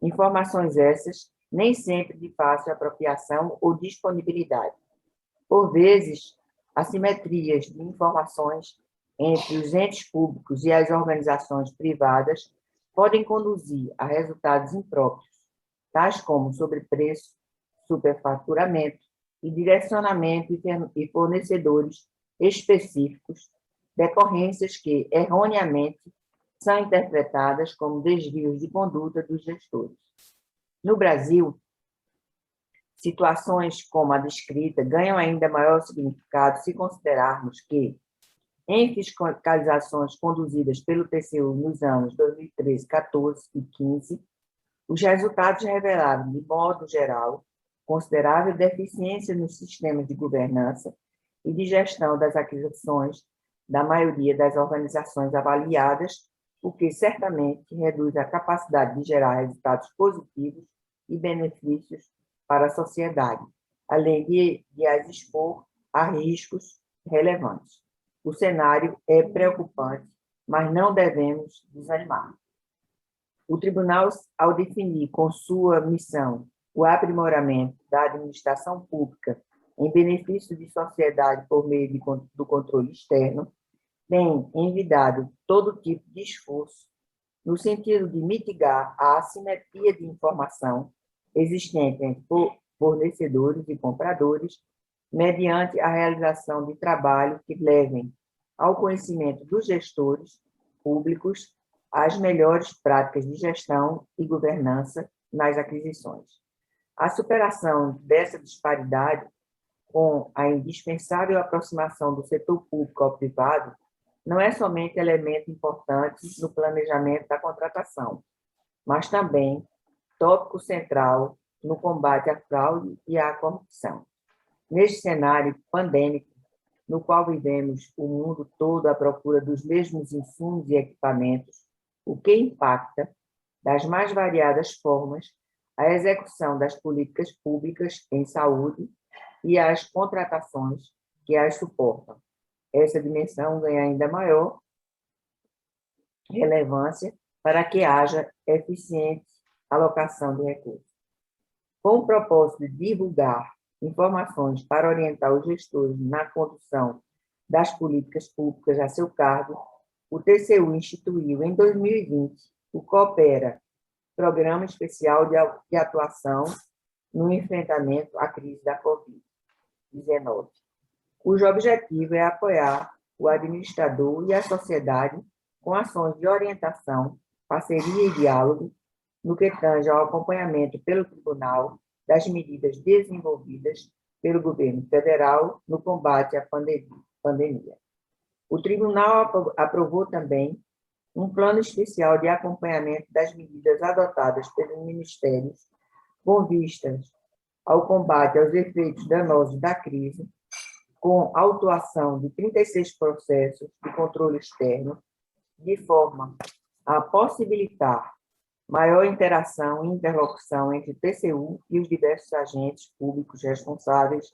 informações essas nem sempre de fácil apropriação ou disponibilidade. Por vezes, assimetrias de informações entre os entes públicos e as organizações privadas podem conduzir a resultados impróprios, tais como sobrepreço, superfaturamento e direcionamento e fornecedores específicos, decorrências que, erroneamente, são interpretadas como desvios de conduta dos gestores. No Brasil, situações como a descrita ganham ainda maior significado se considerarmos que, em fiscalizações conduzidas pelo TCU nos anos 2013, 14 e 15, os resultados revelaram, de modo geral, considerável deficiência nos sistemas de governança e de gestão das aquisições da maioria das organizações avaliadas, o que certamente reduz a capacidade de gerar resultados positivos e benefícios para a sociedade, além de as expor a riscos relevantes. O cenário é preocupante, mas não devemos desanimar. O tribunal, ao definir com sua missão o aprimoramento da administração pública em benefício de sociedade por meio do controle externo, tem envidado todo tipo de esforço no sentido de mitigar a assimetria de informação existente entre fornecedores e compradores, mediante a realização de trabalho que levem ao conhecimento dos gestores públicos as melhores práticas de gestão e governança nas aquisições. A superação dessa disparidade, com a indispensável aproximação do setor público ao privado, não é somente elemento importante no planejamento da contratação, mas também tópico central no combate à fraude e à corrupção. Neste cenário pandêmico, no qual vivemos o mundo todo à procura dos mesmos insumos e equipamentos, o que impacta, das mais variadas formas, a execução das políticas públicas em saúde e as contratações que as suportam. Essa dimensão ganha ainda maior relevância para que haja eficiente alocação de recursos. Com o propósito de divulgar informações para orientar os gestores na condução das políticas públicas a seu cargo, o TCU instituiu em 2020 o COOPERA, Programa Especial de Atuação no Enfrentamento à Crise da Covid-19, cujo objetivo é apoiar o administrador e a sociedade com ações de orientação, parceria e diálogo, no que tange ao acompanhamento pelo Tribunal das medidas desenvolvidas pelo governo federal no combate à pandemia. O Tribunal aprovou também um plano especial de acompanhamento das medidas adotadas pelos ministérios com vistas ao combate aos efeitos danosos da crise, com autuação de 36 processos de controle externo, de forma a possibilitar maior interação e interlocução entre o TCU e os diversos agentes públicos responsáveis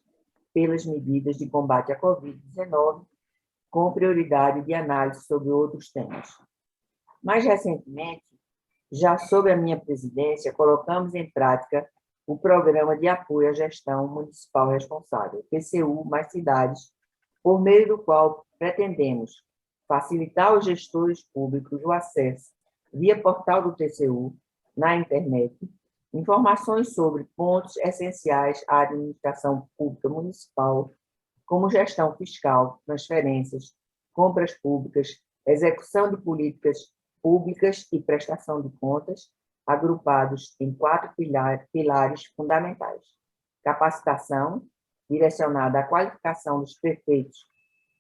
pelas medidas de combate à Covid-19, com prioridade de análise sobre outros temas. Mais recentemente, já sob a minha presidência, colocamos em prática o Programa de Apoio à Gestão Municipal Responsável, PCU mais Cidades, por meio do qual pretendemos facilitar aos gestores públicos o acesso, via portal do TCU, na internet, informações sobre pontos essenciais à administração pública municipal, como gestão fiscal, transferências, compras públicas, execução de políticas públicas e prestação de contas, agrupados em 4 pilares fundamentais: capacitação, direcionada à qualificação dos prefeitos,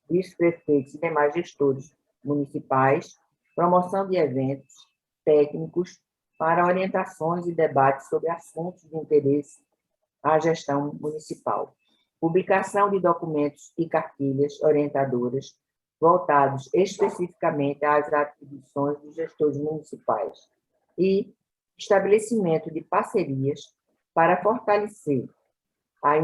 vice-prefeitos e demais gestores municipais, promoção de eventos técnicos para orientações e debates sobre assuntos de interesse à gestão municipal, publicação de documentos e cartilhas orientadoras voltados especificamente às atribuições dos gestores municipais e estabelecimento de parcerias para fortalecer as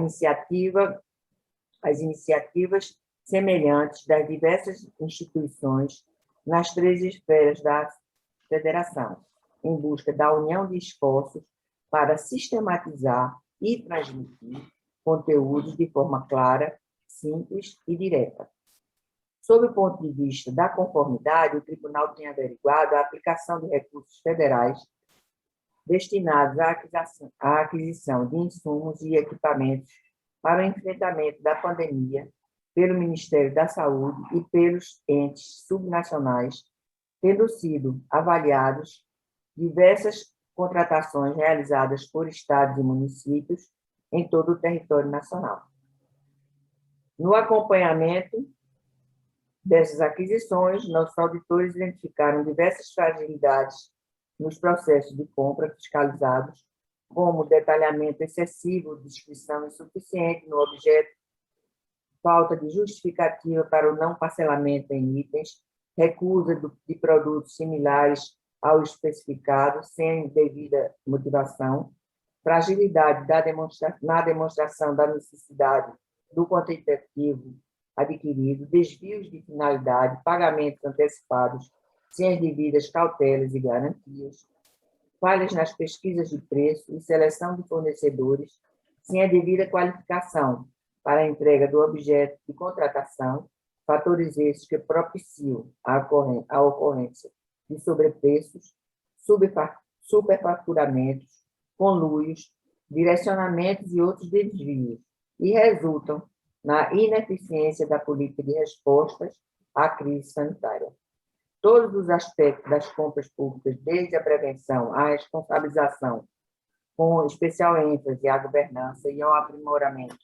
iniciativas semelhantes das diversas instituições nas 3 esferas da federação, em busca da união de esforços para sistematizar e transmitir conteúdos de forma clara, simples e direta. Sob o ponto de vista da conformidade, o Tribunal tem averiguado a aplicação de recursos federais destinados à aquisição de insumos e equipamentos para o enfrentamento da pandemia pelo Ministério da Saúde e pelos entes subnacionais, tendo sido avaliados diversas contratações realizadas por estados e municípios em todo o território nacional. No acompanhamento dessas aquisições, nossos auditores identificaram diversas fragilidades nos processos de compra fiscalizados, como detalhamento excessivo, descrição insuficiente no objeto, falta de justificativa para o não parcelamento em itens, recusa de produtos similares ao especificado, sem devida motivação, fragilidade na demonstração da necessidade do quantitativo adquirido, desvios de finalidade, pagamentos antecipados sem as devidas cautelas e garantias, falhas nas pesquisas de preço e seleção de fornecedores sem a devida qualificação para a entrega do objeto de contratação, fatores esses que propiciam a ocorrência de sobrepreços, superfaturamentos, conluios, direcionamentos e outros desvios, e resultam na ineficiência da política de respostas à crise sanitária. Todos os aspectos das compras públicas, desde a prevenção à responsabilização, com especial ênfase à governança e ao aprimoramento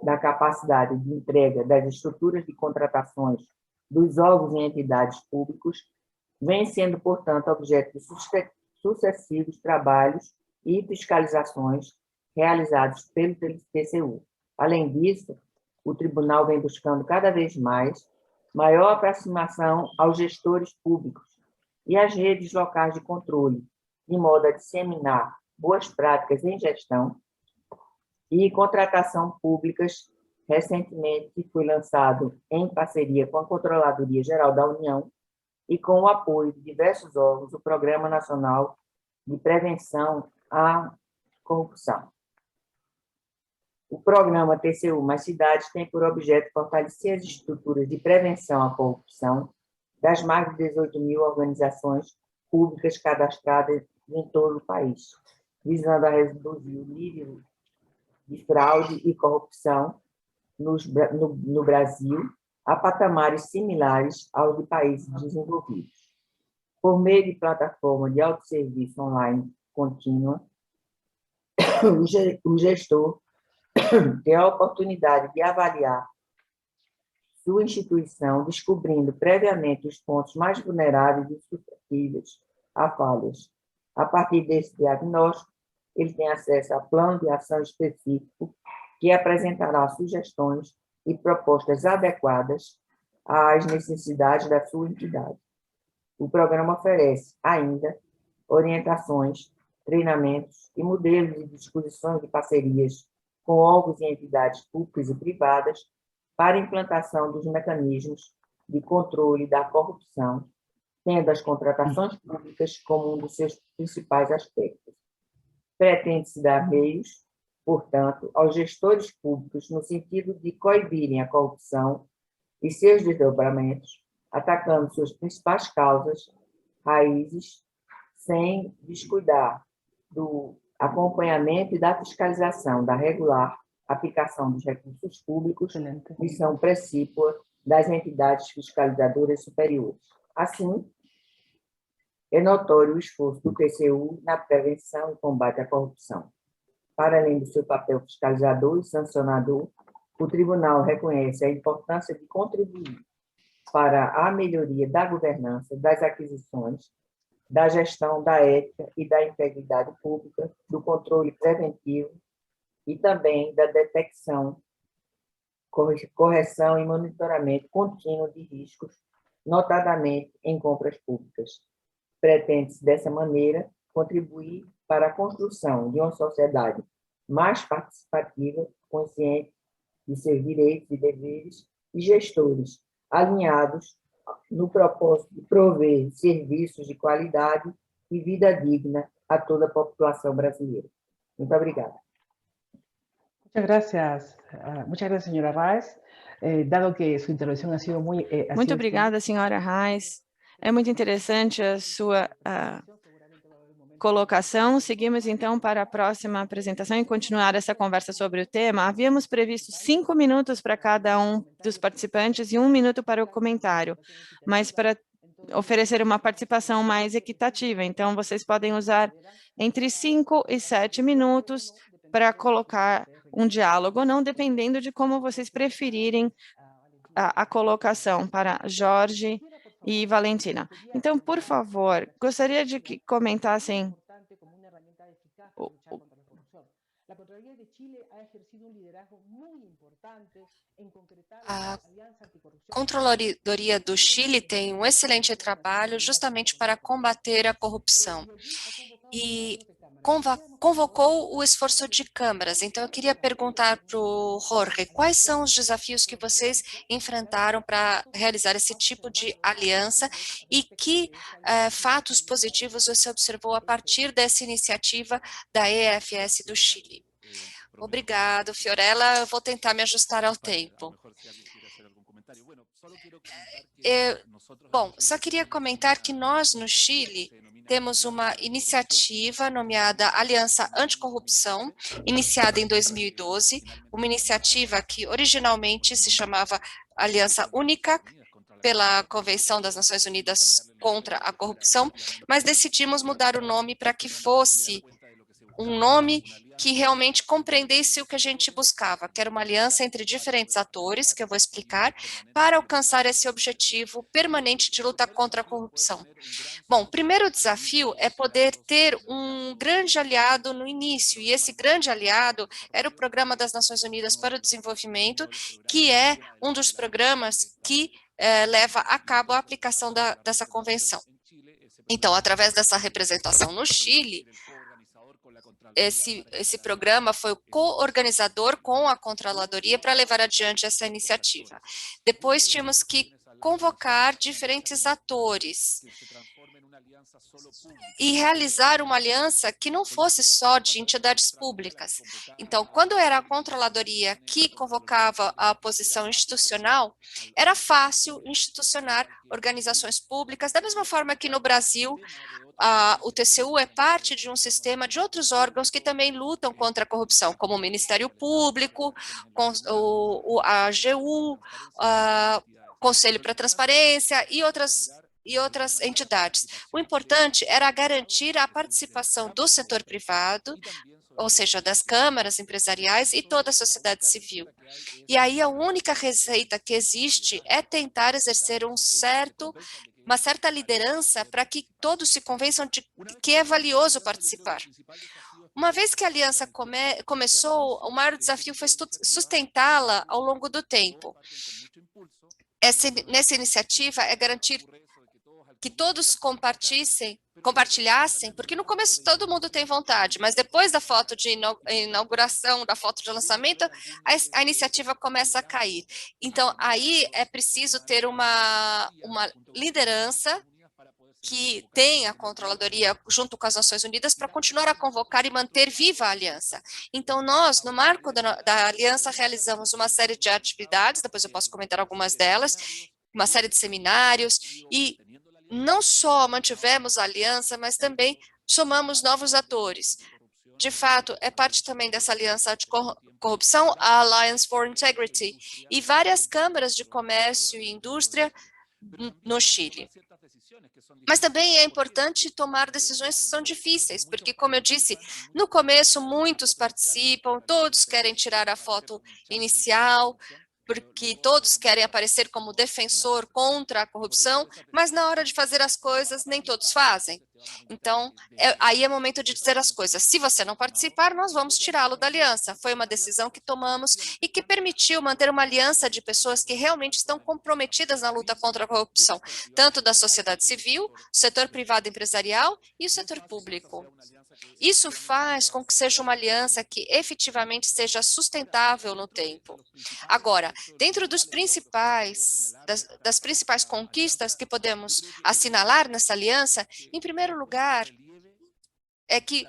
da capacidade de entrega das estruturas de contratações dos órgãos e entidades públicos, vem sendo, portanto, objeto de sucessivos trabalhos e fiscalizações realizados pelo TCU. Além disso, o Tribunal vem buscando cada vez mais maior aproximação aos gestores públicos e às redes locais de controle, de modo a disseminar boas práticas em gestão e contratação públicas. Recentemente foi lançado, em parceria com a Controladoria Geral da União e com o apoio de diversos órgãos, o Programa Nacional de Prevenção à Corrupção. O programa TCU mais Cidades tem por objeto fortalecer as estruturas de prevenção à corrupção das mais de 18 mil organizações públicas cadastradas em todo o país, visando a reduzir o nível de fraude e corrupção no Brasil a patamares similares aos de países desenvolvidos. Por meio de plataforma de autosserviço online contínua, o gestor tem a oportunidade de avaliar sua instituição, descobrindo previamente os pontos mais vulneráveis e suscetíveis a falhas. A partir desse diagnóstico, ele tem acesso a plano de ação específico que apresentará sugestões e propostas adequadas às necessidades da sua entidade. O programa oferece ainda orientações, treinamentos e modelos de disposições de parcerias com órgãos e entidades públicas e privadas para a implantação dos mecanismos de controle da corrupção tendo as contratações públicas como um dos seus principais aspectos. Pretende-se dar meios, portanto, aos gestores públicos no sentido de coibirem a corrupção e seus desdobramentos, atacando suas principais causas, raízes, sem descuidar do acompanhamento e da fiscalização da regular aplicação dos recursos públicos, missão precípua das entidades fiscalizadoras superiores. Assim, é notório o esforço do TCU na prevenção e combate à corrupção. Para além do seu papel fiscalizador e sancionador, o Tribunal reconhece a importância de contribuir para a melhoria da governança, das aquisições, da gestão da ética e da integridade pública, do controle preventivo e também da detecção, correção e monitoramento contínuo de riscos, notadamente em compras públicas. Pretende-se, dessa maneira, contribuir para a construção de uma sociedade mais participativa, consciente de seus direitos e deveres, e gestores alinhados no propósito de prover serviços de qualidade e vida digna a toda a população brasileira. Muito obrigada. Muchas gracias, señora Raes. Dado que su intervención ha sido muy... Muito obrigada, senhora Raes. É muito interessante a sua colocação. Seguimos, então, para a próxima apresentação e continuar essa conversa sobre o tema. Havíamos previsto 5 minutos para cada um dos participantes e 1 minuto para o comentário, mas para oferecer uma participação mais equitativa. Então, vocês podem usar entre 5 e 7 minutos para colocar um diálogo, não dependendo de como vocês preferirem a colocação para Jorge e Valentina. Então, por favor, gostaria de que comentassem a Controladoria do Chile tem um excelente trabalho justamente para combater a corrupção e convocou o esforço de câmaras. Então, eu queria perguntar para o Jorge, quais são os desafios que vocês enfrentaram para realizar esse tipo de aliança e que fatos positivos você observou a partir dessa iniciativa da EFS do Chile? Obrigado, Fiorella. Eu vou tentar me ajustar ao tempo. Bom, só queria comentar que nós, no Chile, temos uma iniciativa nomeada Aliança Anticorrupção, iniciada em 2012, uma iniciativa que originalmente se chamava Aliança Única, pela Convenção das Nações Unidas contra a Corrupção, mas decidimos mudar o nome para que fosse um nome que realmente compreendesse o que a gente buscava, que era uma aliança entre diferentes atores, que eu vou explicar, para alcançar esse objetivo permanente de luta contra a corrupção. Bom, o primeiro desafio é poder ter um grande aliado no início, e esse grande aliado era o Programa das Nações Unidas para o Desenvolvimento, que é um dos programas que leva a cabo a aplicação dessa convenção. Então, através dessa representação no Chile, esse programa foi o co-organizador com a Controladoria para levar adiante essa iniciativa. Depois tínhamos que convocar diferentes atores e realizar uma aliança que não fosse só de entidades públicas. Então, quando era a Controladoria que convocava a oposição institucional, era fácil institucionar organizações públicas, da mesma forma que no Brasil, o TCU é parte de um sistema de outros órgãos que também lutam contra a corrupção, como o Ministério Público, a AGU, Conselho para a Transparência e outras entidades. O importante era garantir a participação do setor privado, ou seja, das câmaras empresariais e toda a sociedade civil. E aí a única receita que existe é tentar exercer uma certa liderança para que todos se convençam de que é valioso participar. Uma vez que a aliança começou, o maior desafio foi sustentá-la ao longo do tempo. Nessa iniciativa é garantir que todos compartilhassem, porque no começo todo mundo tem vontade, mas depois da foto de inauguração, da foto de lançamento, a iniciativa começa a cair. Então, aí é preciso ter uma liderança que tem a controladoria junto com as Nações Unidas para continuar a convocar e manter viva a aliança. Então, nós, no marco da aliança, realizamos uma série de atividades, depois eu posso comentar algumas delas, uma série de seminários, e não só mantivemos a aliança, mas também somamos novos atores. De fato, é parte também dessa aliança anticorrupção, a Alliance for Integrity, e várias câmaras de comércio e indústria no Chile. Mas também é importante tomar decisões que são difíceis, porque, como eu disse, no começo muitos participam, todos querem tirar a foto inicial, porque todos querem aparecer como defensor contra a corrupção, mas na hora de fazer as coisas, nem todos fazem. Então, aí é momento de dizer as coisas. Se você não participar, nós vamos tirá-lo da aliança. Foi uma decisão que tomamos e que permitiu manter uma aliança de pessoas que realmente estão comprometidas na luta contra a corrupção, tanto da sociedade civil, setor privado empresarial e o setor público. Isso faz com que seja uma aliança que efetivamente seja sustentável no tempo. Agora, dentro das principais conquistas que podemos assinalar nessa aliança, em primeiro lugar, é que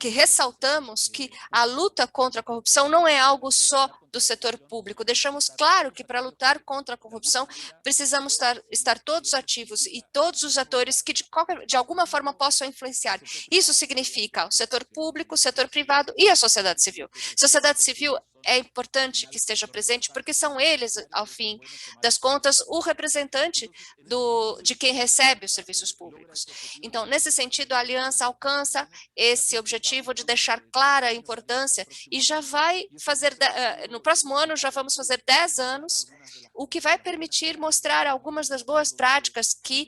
ressaltamos que a luta contra a corrupção não é algo só do setor público. Deixamos claro que para lutar contra a corrupção precisamos estar todos ativos e todos os atores que de alguma forma possam influenciar. Isso significa o setor público, o setor privado e a sociedade civil. Sociedade civil é importante que esteja presente, porque são eles, ao fim das contas, o representante de quem recebe os serviços públicos. Então, nesse sentido, a aliança alcança esse objetivo de deixar clara a importância e já vai fazer, no próximo ano, já vamos fazer 10 anos, o que vai permitir mostrar algumas das boas práticas que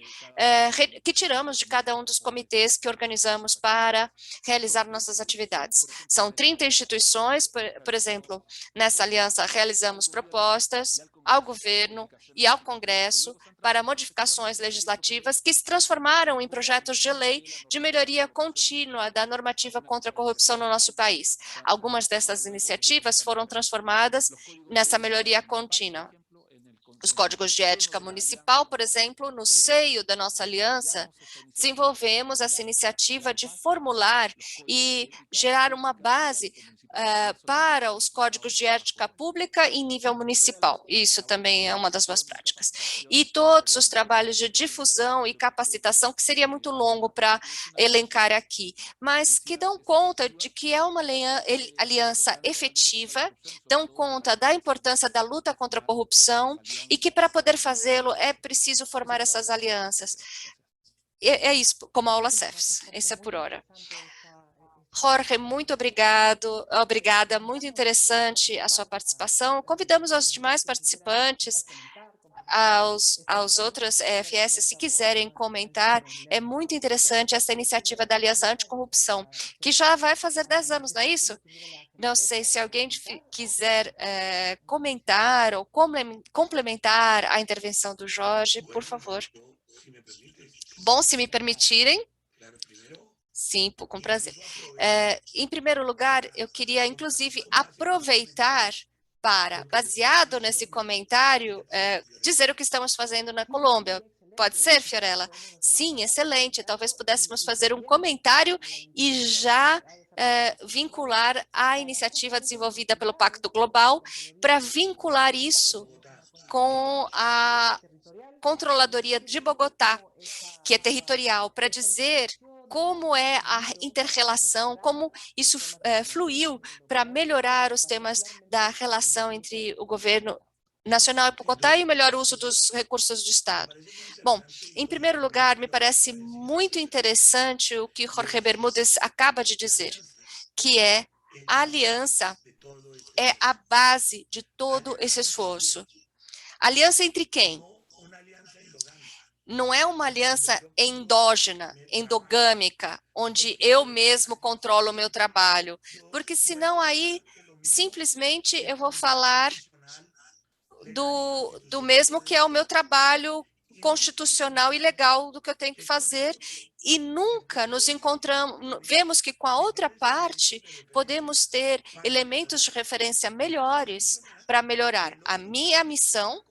tiramos de cada um dos comitês que organizamos para realizar nossas atividades. São 30 instituições, por exemplo, nessa aliança realizamos propostas ao governo e ao Congresso para modificações legislativas que se transformaram em projetos de lei de melhoria contínua da normativa contra a corrupção no nosso país. Algumas dessas iniciativas foram transformadas nessa melhoria contínua. Os códigos de ética municipal, por exemplo, no seio da nossa aliança, desenvolvemos essa iniciativa de formular e gerar uma base para os códigos de ética pública em nível municipal. Isso também é uma das boas práticas. E todos os trabalhos de difusão e capacitação, que seria muito longo para elencar aqui, mas que dão conta de que é uma aliança efetiva, dão conta da importância da luta contra a corrupção e que para poder fazê-lo é preciso formar essas alianças. É isso, como a aula CEFS. Esse é por hora. Jorge, muito obrigada, muito interessante a sua participação. Convidamos os demais participantes, aos outros EFS, se quiserem comentar. É muito interessante essa iniciativa da Aliança Anticorrupção, que já vai fazer 10 anos, não é isso? Não sei se alguém quiser comentar ou complementar a intervenção do Jorge, por favor. Bom, se me permitirem. Sim, com prazer. Em primeiro lugar, eu queria, inclusive, aproveitar para, baseado nesse comentário, dizer o que estamos fazendo na Colômbia. Pode ser, Fiorella? Sim, excelente. Talvez pudéssemos fazer um comentário e já vincular a iniciativa desenvolvida pelo Pacto Global para vincular isso com a Controladoria de Bogotá, que é territorial, para dizer como é a inter-relação, como isso fluiu para melhorar os temas da relação entre o governo nacional e Bogotá e o melhor uso dos recursos do Estado. Bom, em primeiro lugar, me parece muito interessante o que Jorge Bermúdez acaba de dizer, que é a aliança é a base de todo esse esforço. Aliança entre quem? Não é uma aliança endógena, endogâmica, onde eu mesmo controlo o meu trabalho, porque senão aí simplesmente eu vou falar do mesmo que é o meu trabalho constitucional e legal do que eu tenho que fazer e nunca nos encontramos, vemos que com a outra parte podemos ter elementos de referência melhores para melhorar a minha missão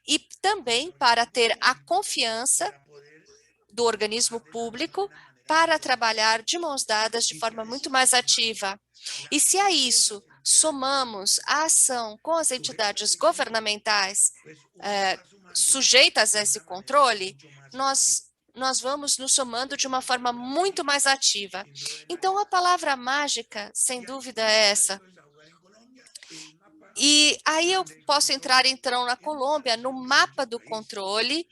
e também para ter a confiança do organismo público para trabalhar de mãos dadas de forma muito mais ativa. E se a isso somamos a ação com as entidades governamentais sujeitas a esse controle, nós vamos nos somando de uma forma muito mais ativa. Então, a palavra mágica, sem dúvida, é essa. E aí eu posso entrar, então, na Colômbia, no mapa do controle,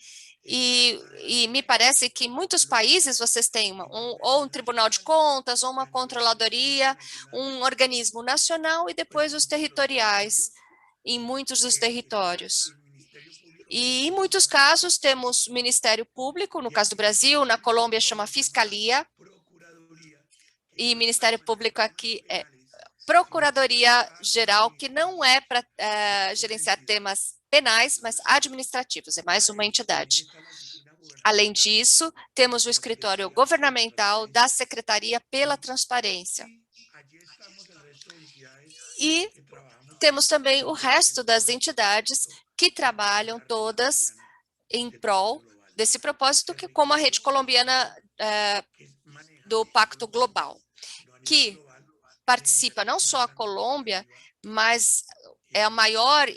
e me parece que em muitos países vocês têm ou um tribunal de contas, ou uma controladoria, um organismo nacional e depois os territoriais, em muitos dos territórios. E em muitos casos temos Ministério Público, no caso do Brasil, na Colômbia chama Fiscalia, e Ministério Público aqui é Procuradoria Geral, que não é para gerenciar temas penais, mas administrativos, é mais uma entidade. Além disso, temos o escritório governamental da Secretaria pela Transparência. E temos também o resto das entidades que trabalham todas em prol desse propósito, que como a Rede Colombiana do Pacto Global, que participa não só a Colômbia, mas é a maior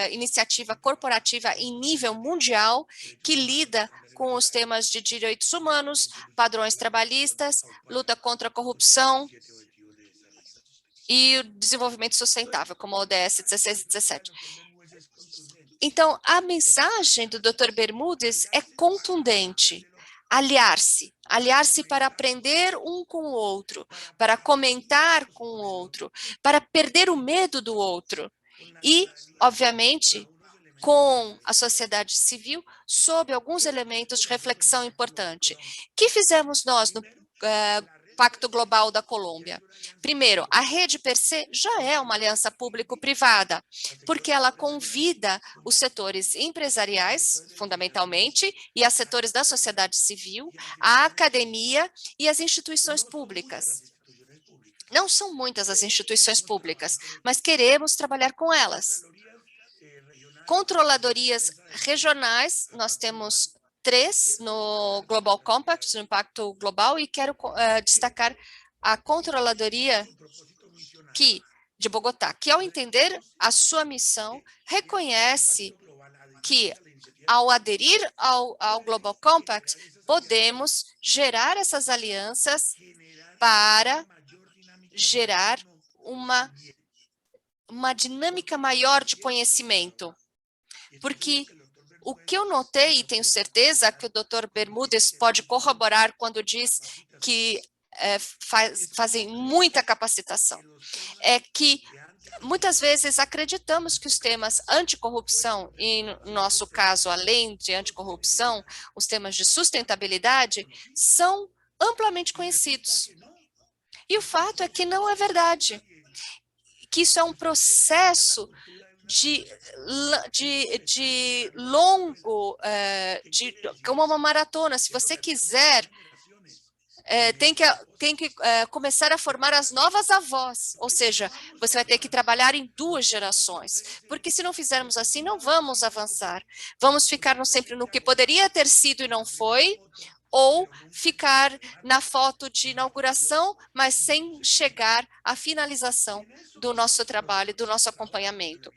iniciativa corporativa em nível mundial que lida com os temas de direitos humanos, padrões trabalhistas, luta contra a corrupção e o desenvolvimento sustentável, como a ODS 16 e 17. Então, a mensagem do Dr. Bermúdez é contundente. Aliar-se para aprender um com o outro, para comentar com o outro, para perder o medo do outro e, obviamente, com a sociedade civil, sob alguns elementos de reflexão importante. O que fizemos nós no Pacto Global da Colômbia? Primeiro, a rede per se já é uma aliança público-privada, porque ela convida os setores empresariais, fundamentalmente, e os setores da sociedade civil, a academia e as instituições públicas. Não são muitas as instituições públicas, mas queremos trabalhar com elas. Controladorias regionais, nós temos 3 no Global Compact, no Pacto Global, e quero destacar a Controladoria de Bogotá, que ao entender a sua missão, reconhece que ao aderir ao Global Compact, podemos gerar essas alianças para gerar uma dinâmica maior de conhecimento. Porque o que eu notei, e tenho certeza que o Dr. Bermúdez pode corroborar quando diz que fazem muita capacitação, é que muitas vezes acreditamos que os temas anticorrupção, e no nosso caso, além de anticorrupção, os temas de sustentabilidade, são amplamente conhecidos. E o fato é que não é verdade, que isso é um processo como uma maratona. Se você quiser, tem que começar a formar as novas avós, ou seja, você vai ter que trabalhar em 2 gerações, porque se não fizermos assim, não vamos avançar. Vamos ficar sempre no que poderia ter sido e não foi, ou ficar na foto de inauguração, mas sem chegar à finalização do nosso trabalho, do nosso acompanhamento.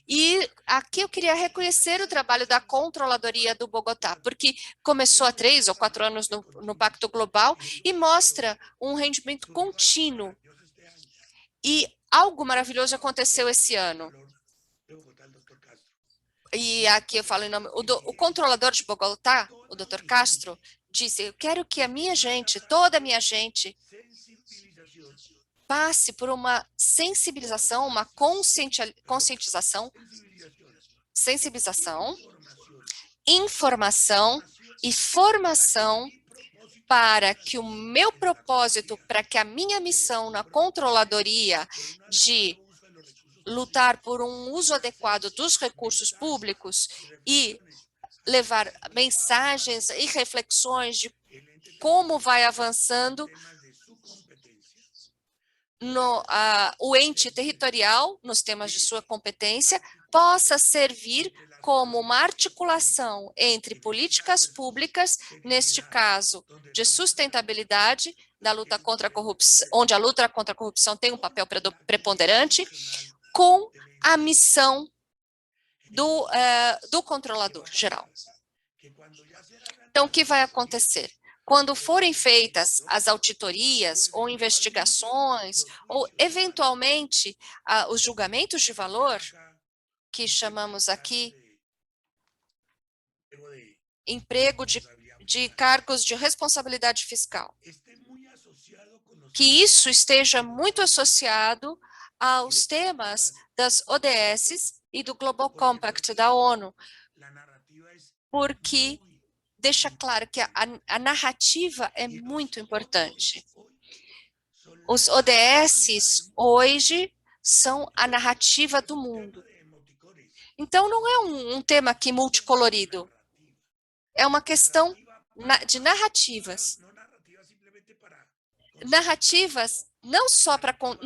E aqui eu queria reconhecer o trabalho da Controladoria do Bogotá, porque começou há 3 ou 4 anos no Pacto Global e mostra um rendimento contínuo. E algo maravilhoso aconteceu esse ano. E aqui eu falo em nome... O controlador de Bogotá, o Dr. Castro, disse: eu quero que a minha gente, toda a minha gente, passe por uma sensibilização, uma conscientização, informação e formação para que o meu propósito, para que a minha missão na controladoria de lutar por um uso adequado dos recursos públicos e levar mensagens e reflexões de como vai avançando o ente territorial nos temas de sua competência, possa servir como uma articulação entre políticas públicas, neste caso de sustentabilidade, da luta contra a corrupção, onde a luta contra a corrupção tem um papel preponderante, com a missão do controlador geral. Então, o que vai acontecer? Quando forem feitas as auditorias ou investigações, ou eventualmente os julgamentos de valor, que chamamos aqui emprego de cargos de responsabilidade fiscal, que isso esteja muito associado aos temas das ODS e do Global Compact da ONU, porque deixa claro que a narrativa é muito importante. Os ODS hoje são a narrativa do mundo. Então, não é um tema aqui multicolorido. É uma questão de narrativas. Narrativas não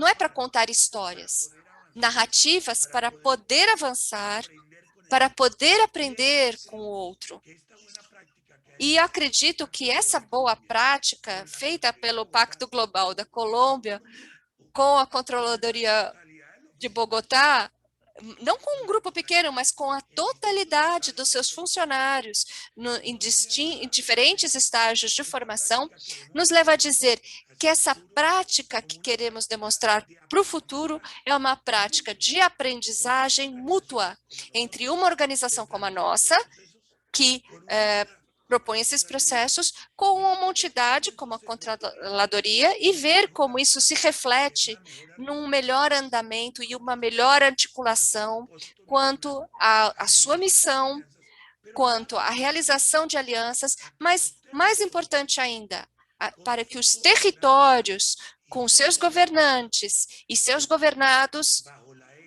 é para contar histórias. Narrativas para poder avançar, para poder aprender com o outro. E acredito que essa boa prática feita pelo Pacto Global da Colômbia com a Controladoria de Bogotá, não com um grupo pequeno, mas com a totalidade dos seus funcionários em diferentes estágios de formação, nos leva a dizer que essa prática que queremos demonstrar para o futuro é uma prática de aprendizagem mútua entre uma organização como a nossa, que propõe esses processos, com uma entidade como a Controladoria e ver como isso se reflete num melhor andamento e uma melhor articulação quanto à sua missão, quanto à realização de alianças, mas mais importante ainda, para que os territórios, com seus governantes e seus governados,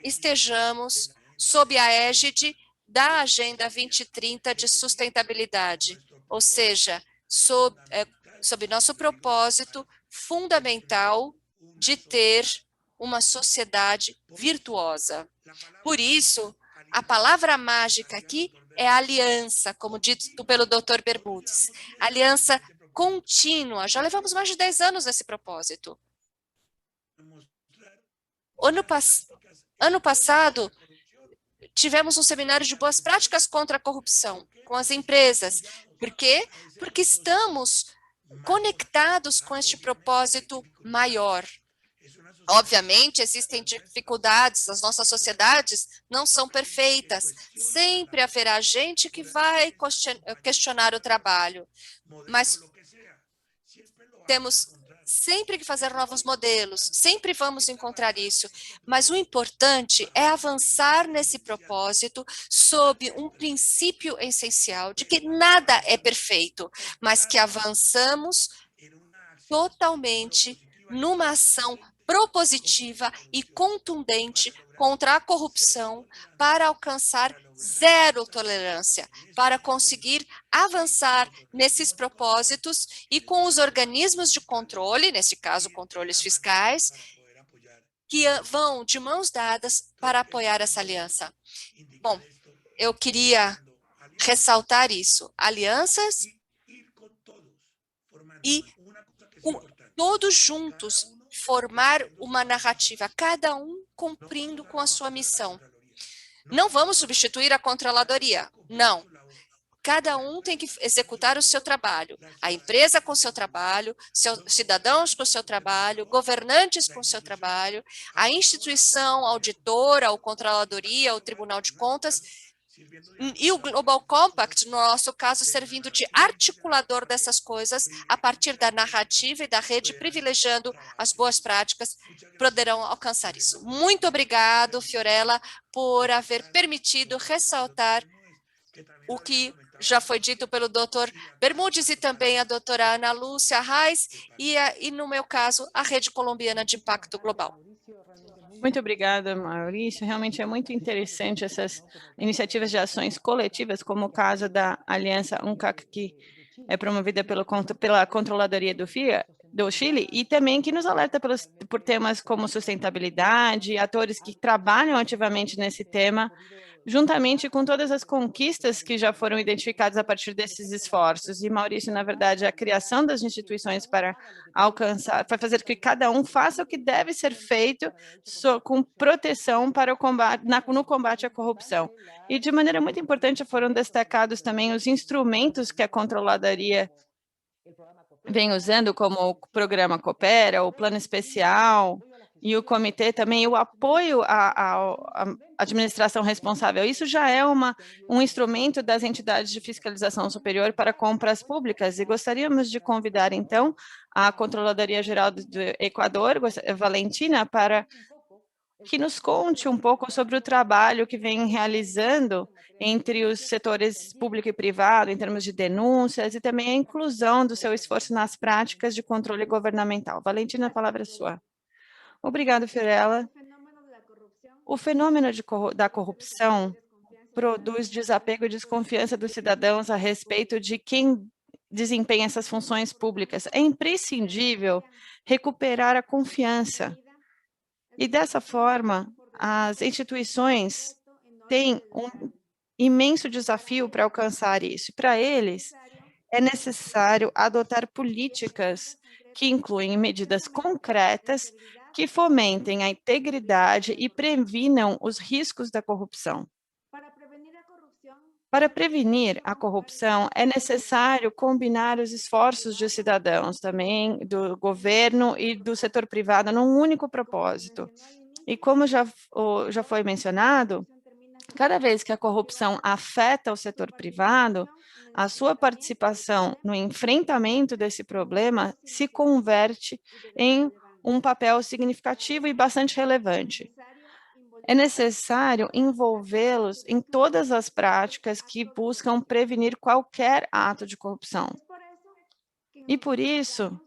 estejamos sob a égide da Agenda 2030 de sustentabilidade, ou seja, sob nosso propósito fundamental de ter uma sociedade virtuosa. Por isso, a palavra mágica aqui é aliança, como dito pelo Dr. Bermudes. Aliança contínua. Já levamos mais de 10 anos nesse propósito. Ano passado, tivemos um seminário de boas práticas contra a corrupção com as empresas. Por quê? Porque estamos conectados com este propósito maior. Obviamente, existem dificuldades, as nossas sociedades não são perfeitas. Sempre haverá gente que vai questionar o trabalho, mas temos sempre que fazer novos modelos, sempre vamos encontrar isso, mas o importante é avançar nesse propósito sob um princípio essencial de que nada é perfeito, mas que avançamos totalmente numa ação propositiva e contundente contra a corrupção para alcançar zero tolerância, para conseguir avançar nesses propósitos e com os organismos de controle, nesse caso, controles fiscais, que vão de mãos dadas para apoiar essa aliança. Bom, eu queria ressaltar isso. Alianças e todos juntos formar uma narrativa, cada um cumprindo com a sua missão. Não vamos substituir a controladoria, não. Cada um tem que executar o seu trabalho. A empresa com o seu trabalho, cidadãos com o seu trabalho, governantes com o seu trabalho, a instituição auditora, ou controladoria, ou Tribunal de Contas, e o Global Compact, no nosso caso, servindo de articulador dessas coisas a partir da narrativa e da rede, privilegiando as boas práticas, poderão alcançar isso. Muito obrigado, Fiorella, por haver permitido ressaltar o que já foi dito pelo Dr. Bermudes e também a doutora Ana Lúcia Reis e, no meu caso, a Rede Colombiana de Impacto Global. Muito obrigada, Maurício. Realmente é muito interessante essas iniciativas de ações coletivas, como o caso da Aliança UNCAC, que é promovida pela Controladoria do Chile, e também que nos alerta por temas como sustentabilidade, atores que trabalham ativamente nesse tema, juntamente com todas as conquistas que já foram identificadas a partir desses esforços. E, Maurício, na verdade, a criação das instituições para alcançar, para fazer que cada um faça o que deve ser feito com proteção para o combate, no combate à corrupção. E, de maneira muito importante, foram destacados também os instrumentos que a controladoria vem usando, como o programa Coopera, o plano especial e o comitê também, o apoio à administração responsável. Isso já é um instrumento das entidades de fiscalização superior para compras públicas, e gostaríamos de convidar, então, a Controladoria Geral do Equador, Valentina, para que nos conte um pouco sobre o trabalho que vem realizando entre os setores público e privado, em termos de denúncias, e também a inclusão do seu esforço nas práticas de controle governamental. Valentina, a palavra é sua. Obrigada, Fiorella. O fenômeno da corrupção produz desapego e desconfiança dos cidadãos a respeito de quem desempenha essas funções públicas. É imprescindível recuperar a confiança. E, dessa forma, as instituições têm um imenso desafio para alcançar isso. Para eles, é necessário adotar políticas que incluem medidas concretas que fomentem a integridade e previnam os riscos da corrupção. Para prevenir a corrupção, é necessário combinar os esforços de cidadãos, também do governo e do setor privado, num único propósito. E como já foi mencionado, cada vez que a corrupção afeta o setor privado, a sua participação no enfrentamento desse problema se converte em um papel significativo e bastante relevante. É necessário envolvê-los em todas as práticas que buscam prevenir qualquer ato de corrupção. E por isso,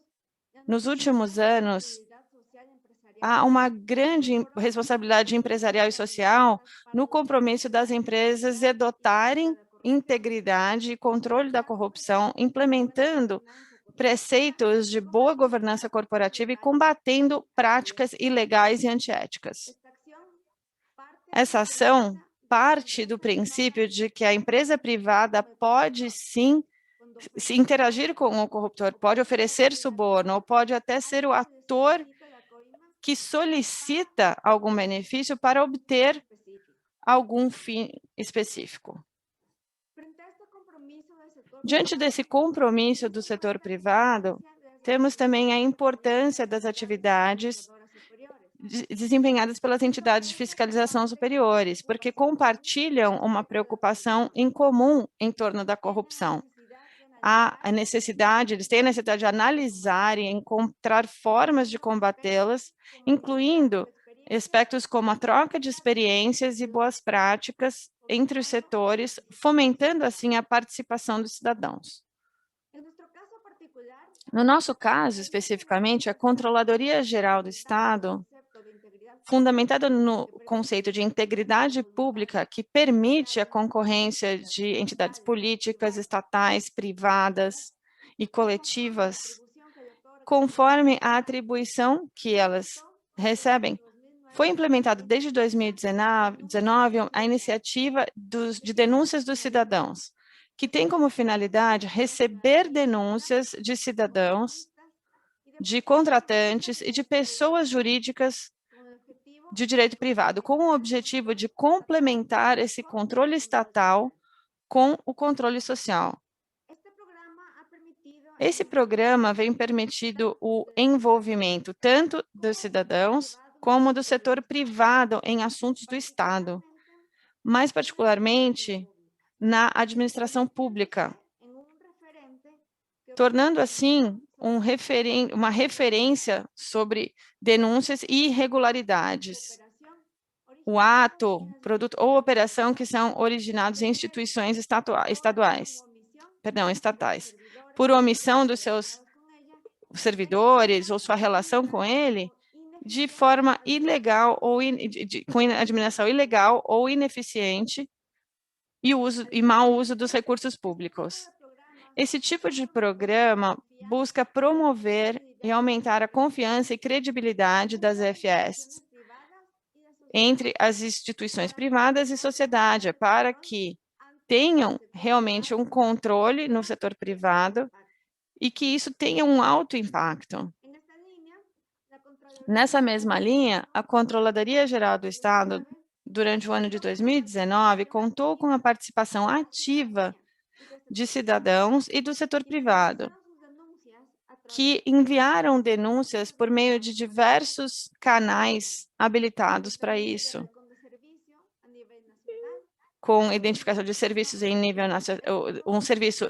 nos últimos anos, há uma grande responsabilidade empresarial e social no compromisso das empresas de adotarem integridade e controle da corrupção, implementando preceitos de boa governança corporativa e combatendo práticas ilegais e antiéticas. Essa ação parte do princípio de que a empresa privada pode sim se interagir com o corruptor, pode oferecer suborno, ou pode até ser o ator que solicita algum benefício para obter algum fim específico. Diante desse compromisso do setor privado, temos também a importância das atividades desempenhadas pelas entidades de fiscalização superiores, porque compartilham uma preocupação em comum em torno da corrupção. Eles têm a necessidade de analisar e encontrar formas de combatê-las, incluindo aspectos como a troca de experiências e boas práticas entre os setores, fomentando assim a participação dos cidadãos. No nosso caso, especificamente, a Controladoria Geral do Estado, fundamentada no conceito de integridade pública, que permite a concorrência de entidades políticas, estatais, privadas e coletivas, conforme a atribuição que elas recebem. Foi implementada desde 2019 a iniciativa de denúncias dos cidadãos, que tem como finalidade receber denúncias de cidadãos, de contratantes e de pessoas jurídicas de direito privado, com o objetivo de complementar esse controle estatal com o controle social. Esse programa vem permitindo o envolvimento tanto dos cidadãos como do setor privado em assuntos do Estado, mais particularmente na administração pública, tornando assim uma referência sobre denúncias e irregularidades. O ato, produto ou operação que são originados em instituições estatais, por omissão dos seus servidores ou sua relação com ele, de forma ilegal ou com administração ilegal ou ineficiente e mau uso dos recursos públicos. Esse tipo de programa busca promover e aumentar a confiança e credibilidade das EFS entre as instituições privadas e sociedade, para que tenham realmente um controle no setor privado e que isso tenha um alto impacto. Nessa mesma linha, a Controladoria Geral do Estado, durante o ano de 2019, contou com a participação ativa de cidadãos e do setor privado, que enviaram denúncias por meio de diversos canais habilitados para isso, com identificação de serviços em nível nacional, um serviço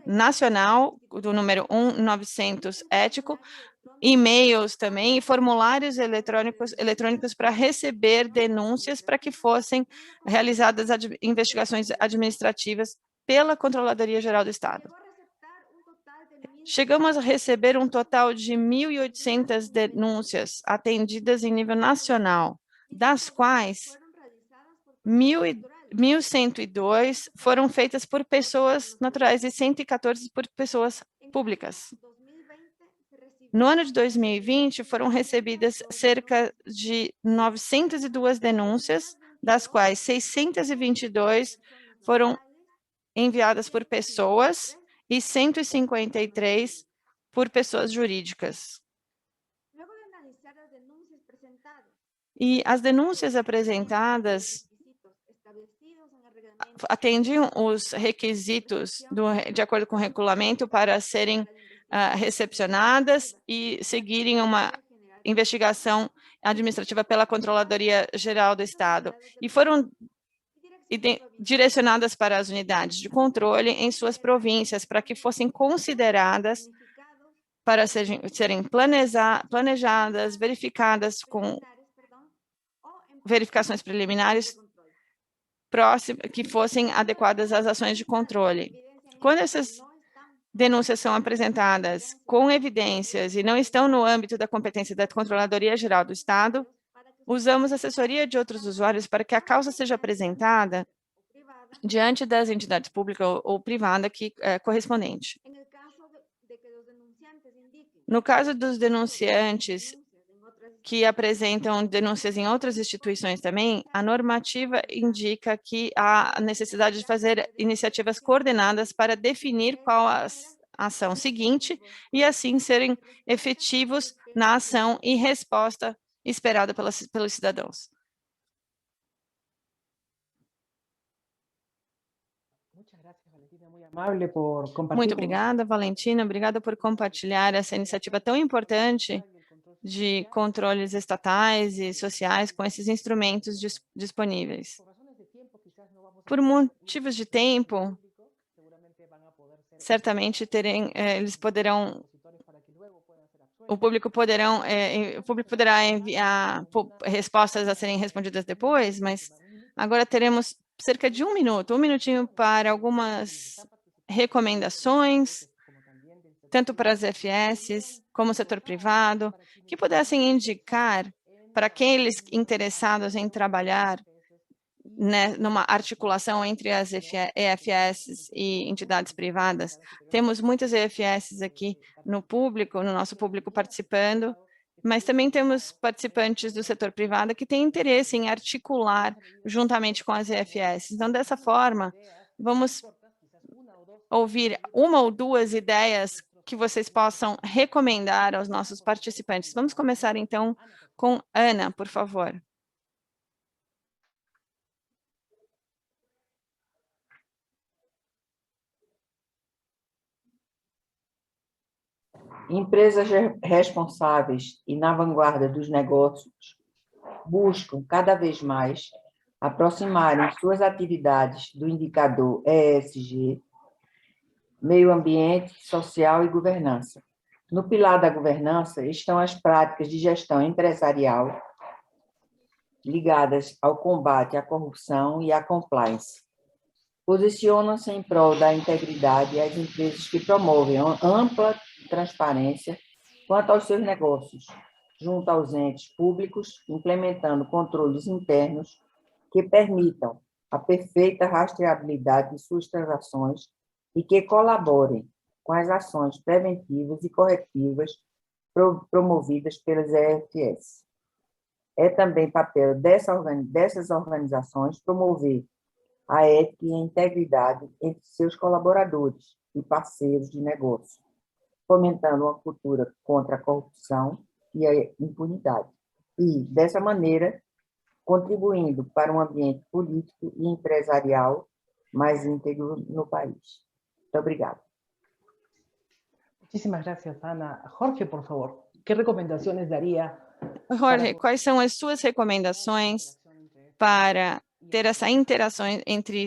nacional do número 1900 ético, e-mails também e formulários eletrônicos para receber denúncias para que fossem realizadas investigações administrativas pela Controladoria Geral do Estado. Chegamos a receber um total de 1.800 denúncias atendidas em nível nacional, das quais 1.102 foram feitas por pessoas naturais e 114 por pessoas públicas. No ano de 2020, foram recebidas cerca de 902 denúncias, das quais 622 foram enviadas por pessoas e 153 por pessoas jurídicas. E as denúncias apresentadas atendiam os requisitos de acordo com o regulamento para serem recepcionadas e seguirem uma investigação administrativa pela Controladoria Geral do Estado. E foram direcionadas para as unidades de controle em suas províncias, para que fossem consideradas para serem planejadas, verificadas com verificações preliminares que fossem adequadas às ações de controle. Quando essas denúncias são apresentadas com evidências e não estão no âmbito da competência da Controladoria Geral do Estado, usamos assessoria de outros usuários para que a causa seja apresentada diante das entidades públicas ou privadas correspondente. No caso dos denunciantes que apresentam denúncias em outras instituições também, a normativa indica que há a necessidade de fazer iniciativas coordenadas para definir qual a ação seguinte e assim serem efetivos na ação e resposta esperada pelos cidadãos. Muito obrigada, Valentina. Obrigada por compartilhar essa iniciativa tão importante de controles estatais e sociais com esses instrumentos disponíveis. Por motivos de tempo, certamente eles poderão, o público poderá enviar respostas a serem respondidas depois, mas agora teremos cerca de um minutinho para algumas recomendações, tanto para as FS como o setor privado, que pudessem indicar para aqueles interessados em trabalhar numa articulação entre as EFS e entidades privadas. Temos muitas EFS aqui no nosso público participando, mas também temos participantes do setor privado que têm interesse em articular juntamente com as EFS. Então, dessa forma, vamos ouvir uma ou duas ideias que vocês possam recomendar aos nossos participantes. Vamos começar, então, com Ana, por favor. Empresas responsáveis e na vanguarda dos negócios buscam cada vez mais aproximarem suas atividades do indicador ESG, meio ambiente, social e governança. No pilar da governança estão as práticas de gestão empresarial ligadas ao combate à corrupção e à compliance. Posicionam-se em prol da integridade as empresas que promovem ampla transparência quanto aos seus negócios, junto aos entes públicos, implementando controles internos que permitam a perfeita rastreabilidade de suas transações e que colaborem com as ações preventivas e corretivas promovidas pelas EFS. É também papel dessas organizações promover a ética e a integridade entre seus colaboradores e parceiros de negócio, fomentando uma cultura contra a corrupção e a impunidade. E, dessa maneira, contribuindo para um ambiente político e empresarial mais íntegro no país. Muito obrigada. Muchísimas gracias, Ana. Jorge, por favor, ¿qué recomendaciones daría? Jorge, quais são as suas recomendações para ter essa interação entre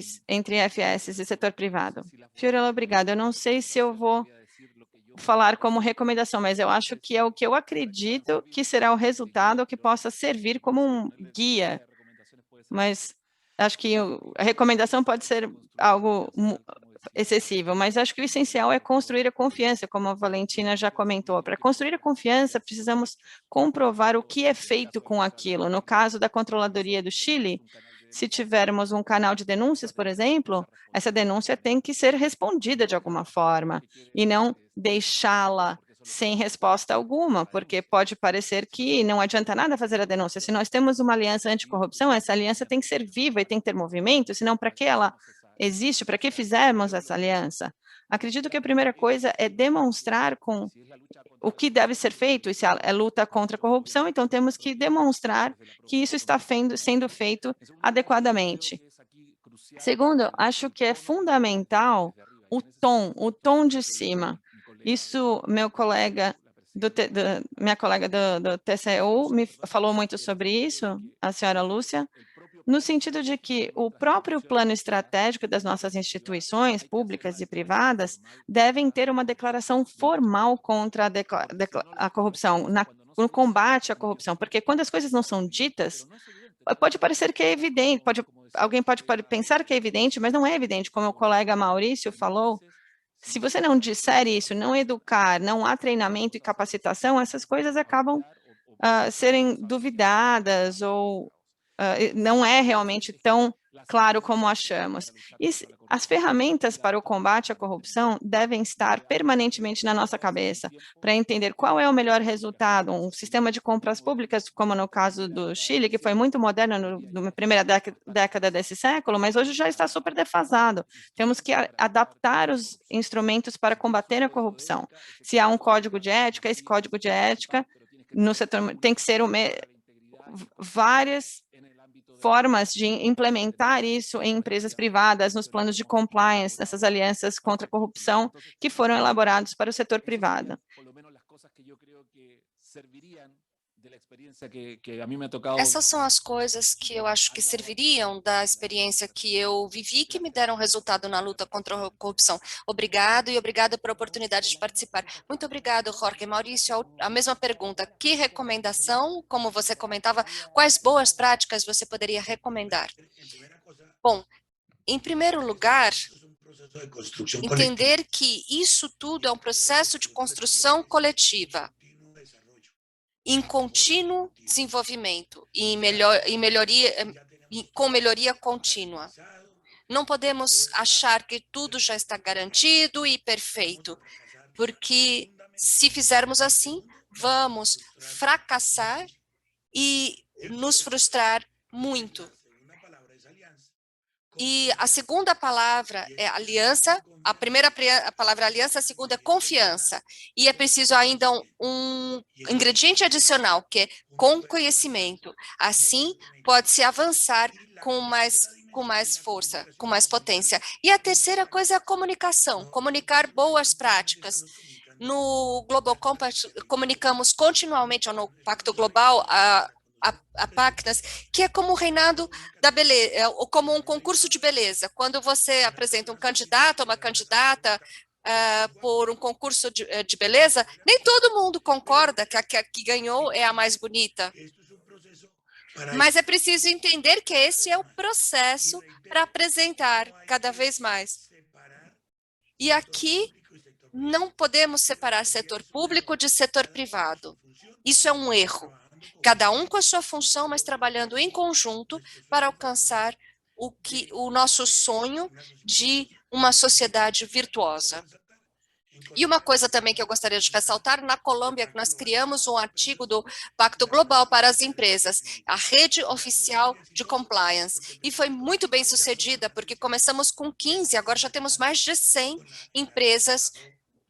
FS e setor privado? Fiorella, obrigada. Eu não sei se eu vou falar como recomendação, mas eu acho que é o que eu acredito que será o resultado que possa servir como um guia. Mas acho que a recomendação pode ser algo excessivo, mas acho que o essencial é construir a confiança, como a Valentina já comentou. Para construir a confiança, precisamos comprovar o que é feito com aquilo. No caso da Controladoria do Chile, se tivermos um canal de denúncias, por exemplo, essa denúncia tem que ser respondida de alguma forma e não deixá-la sem resposta alguma, porque pode parecer que não adianta nada fazer a denúncia. Se nós temos uma aliança anticorrupção, essa aliança tem que ser viva e tem que ter movimento, senão para que ela existe? Para que fizermos essa aliança? Acredito que a primeira coisa é demonstrar com o que deve ser feito, e se é luta contra a corrupção, então temos que demonstrar que isso está sendo feito adequadamente. Segundo, acho que é fundamental o tom de cima. Isso, minha colega do TCU me falou muito sobre isso, a senhora Lúcia, no sentido de que o próprio plano estratégico das nossas instituições públicas e privadas devem ter uma declaração formal contra a corrupção, no combate à corrupção, porque quando as coisas não são ditas, pode parecer que é evidente, alguém pode pensar que é evidente, mas não é evidente, como o colega Maurício falou. Se você não disser isso, não educar, não há treinamento e capacitação, essas coisas acabam serem duvidadas ou não é realmente tão claro como achamos. E as ferramentas para o combate à corrupção devem estar permanentemente na nossa cabeça, para entender qual é o melhor resultado. Um sistema de compras públicas, como no caso do Chile, que foi muito moderno na primeira década desse século, mas hoje já está super defasado. Temos que adaptar os instrumentos para combater a corrupção. Se há um código de ética, esse código de ética no setor tem que ser várias formas de implementar isso em empresas privadas, nos planos de compliance, nessas alianças contra a corrupção que foram elaborados para o setor privado. Essas são as coisas que eu acho que serviriam da experiência que eu vivi, que me deram resultado na luta contra a corrupção. Obrigado e obrigada pela oportunidade de participar. Muito obrigado, Jorge. Maurício, a mesma pergunta. Que recomendação, como você comentava, quais boas práticas você poderia recomendar? Bom, em primeiro lugar, entender que isso tudo é um processo de construção coletiva, em contínuo desenvolvimento e com melhoria contínua. Não podemos achar que tudo já está garantido e perfeito, porque se fizermos assim, vamos fracassar e nos frustrar muito. E a segunda palavra é aliança, a primeira palavra é aliança, a segunda é confiança. E é preciso ainda um ingrediente adicional, que é com conhecimento. Assim, pode-se avançar com mais força, com mais potência. E a terceira coisa é a comunicação, comunicar boas práticas. No Global Compact, comunicamos continuamente, ou no Pacto Global, a Pactas, que é como o reinado da beleza, ou como um concurso de beleza. Quando você apresenta um candidato ou uma candidata por um concurso de beleza, nem todo mundo concorda que a que ganhou é a mais bonita. Mas é preciso entender que esse é o processo para apresentar cada vez mais. E aqui não podemos separar setor público de setor privado. Isso é um erro. Cada um com a sua função, mas trabalhando em conjunto para alcançar o nosso sonho de uma sociedade virtuosa. E uma coisa também que eu gostaria de ressaltar, na Colômbia, que nós criamos um artigo do Pacto Global para as Empresas, a rede oficial de compliance, e foi muito bem sucedida, porque começamos com 15, agora já temos mais de 100 empresas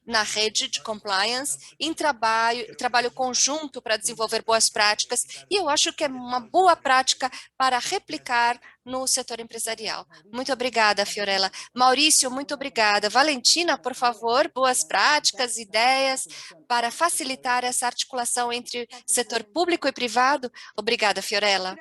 na rede de compliance, em trabalho conjunto para desenvolver boas práticas, e eu acho que é uma boa prática para replicar no setor empresarial. Muito obrigada, Fiorella. Maurício, muito obrigada. Valentina, por favor, boas práticas, ideias para facilitar essa articulação entre setor público e privado. Obrigada, Fiorella.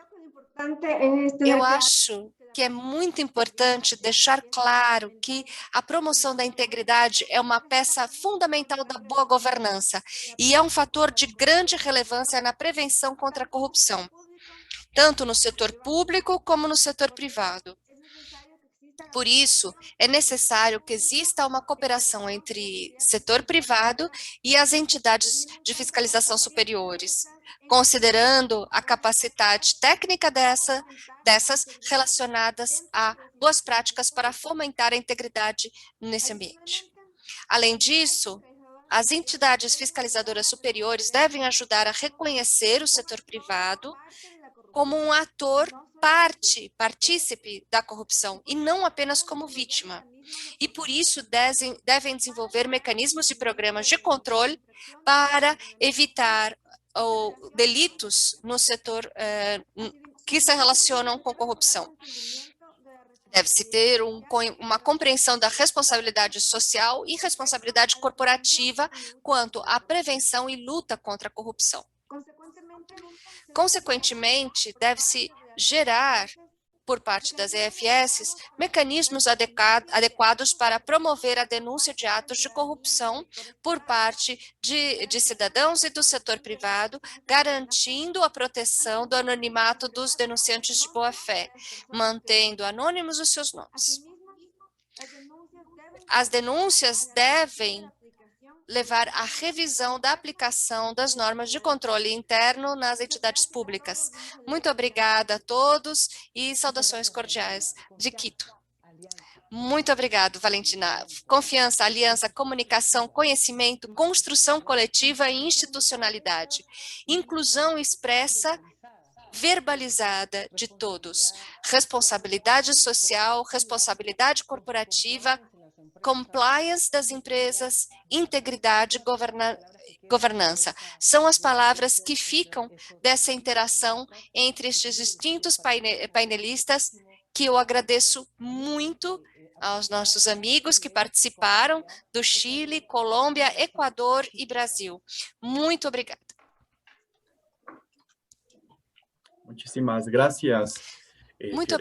Eu acho que é muito importante deixar claro que a promoção da integridade é uma peça fundamental da boa governança e é um fator de grande relevância na prevenção contra a corrupção, tanto no setor público como no setor privado. Por isso, é necessário que exista uma cooperação entre setor privado e as entidades de fiscalização superiores, considerando a capacidade técnica dessas relacionadas a boas práticas para fomentar a integridade nesse ambiente. Além disso, as entidades fiscalizadoras superiores devem ajudar a reconhecer o setor privado como um ator partícipe da corrupção e não apenas como vítima. E por isso devem desenvolver mecanismos e programas de controle para evitar delitos no setor que se relacionam com corrupção. Deve-se ter uma compreensão da responsabilidade social e responsabilidade corporativa quanto à prevenção e luta contra a corrupção. Consequentemente, deve-se gerar, por parte das EFS, mecanismos adequados para promover a denúncia de atos de corrupção por parte de cidadãos e do setor privado, garantindo a proteção do anonimato dos denunciantes de boa-fé, mantendo anônimos os seus nomes. As denúncias devem levar à revisão da aplicação das normas de controle interno nas entidades públicas. Muito obrigada a todos e saudações cordiais de Quito. Muito obrigado, Valentina. Confiança, aliança, comunicação, conhecimento, construção coletiva e institucionalidade. Inclusão expressa, verbalizada de todos. Responsabilidade social, responsabilidade corporativa, compliance das empresas, integridade e governança. São as palavras que ficam dessa interação entre estes distintos painelistas, que eu agradeço muito aos nossos amigos que participaram do Chile, Colômbia, Equador e Brasil. Muito obrigada. Muchísimas gracias. Muito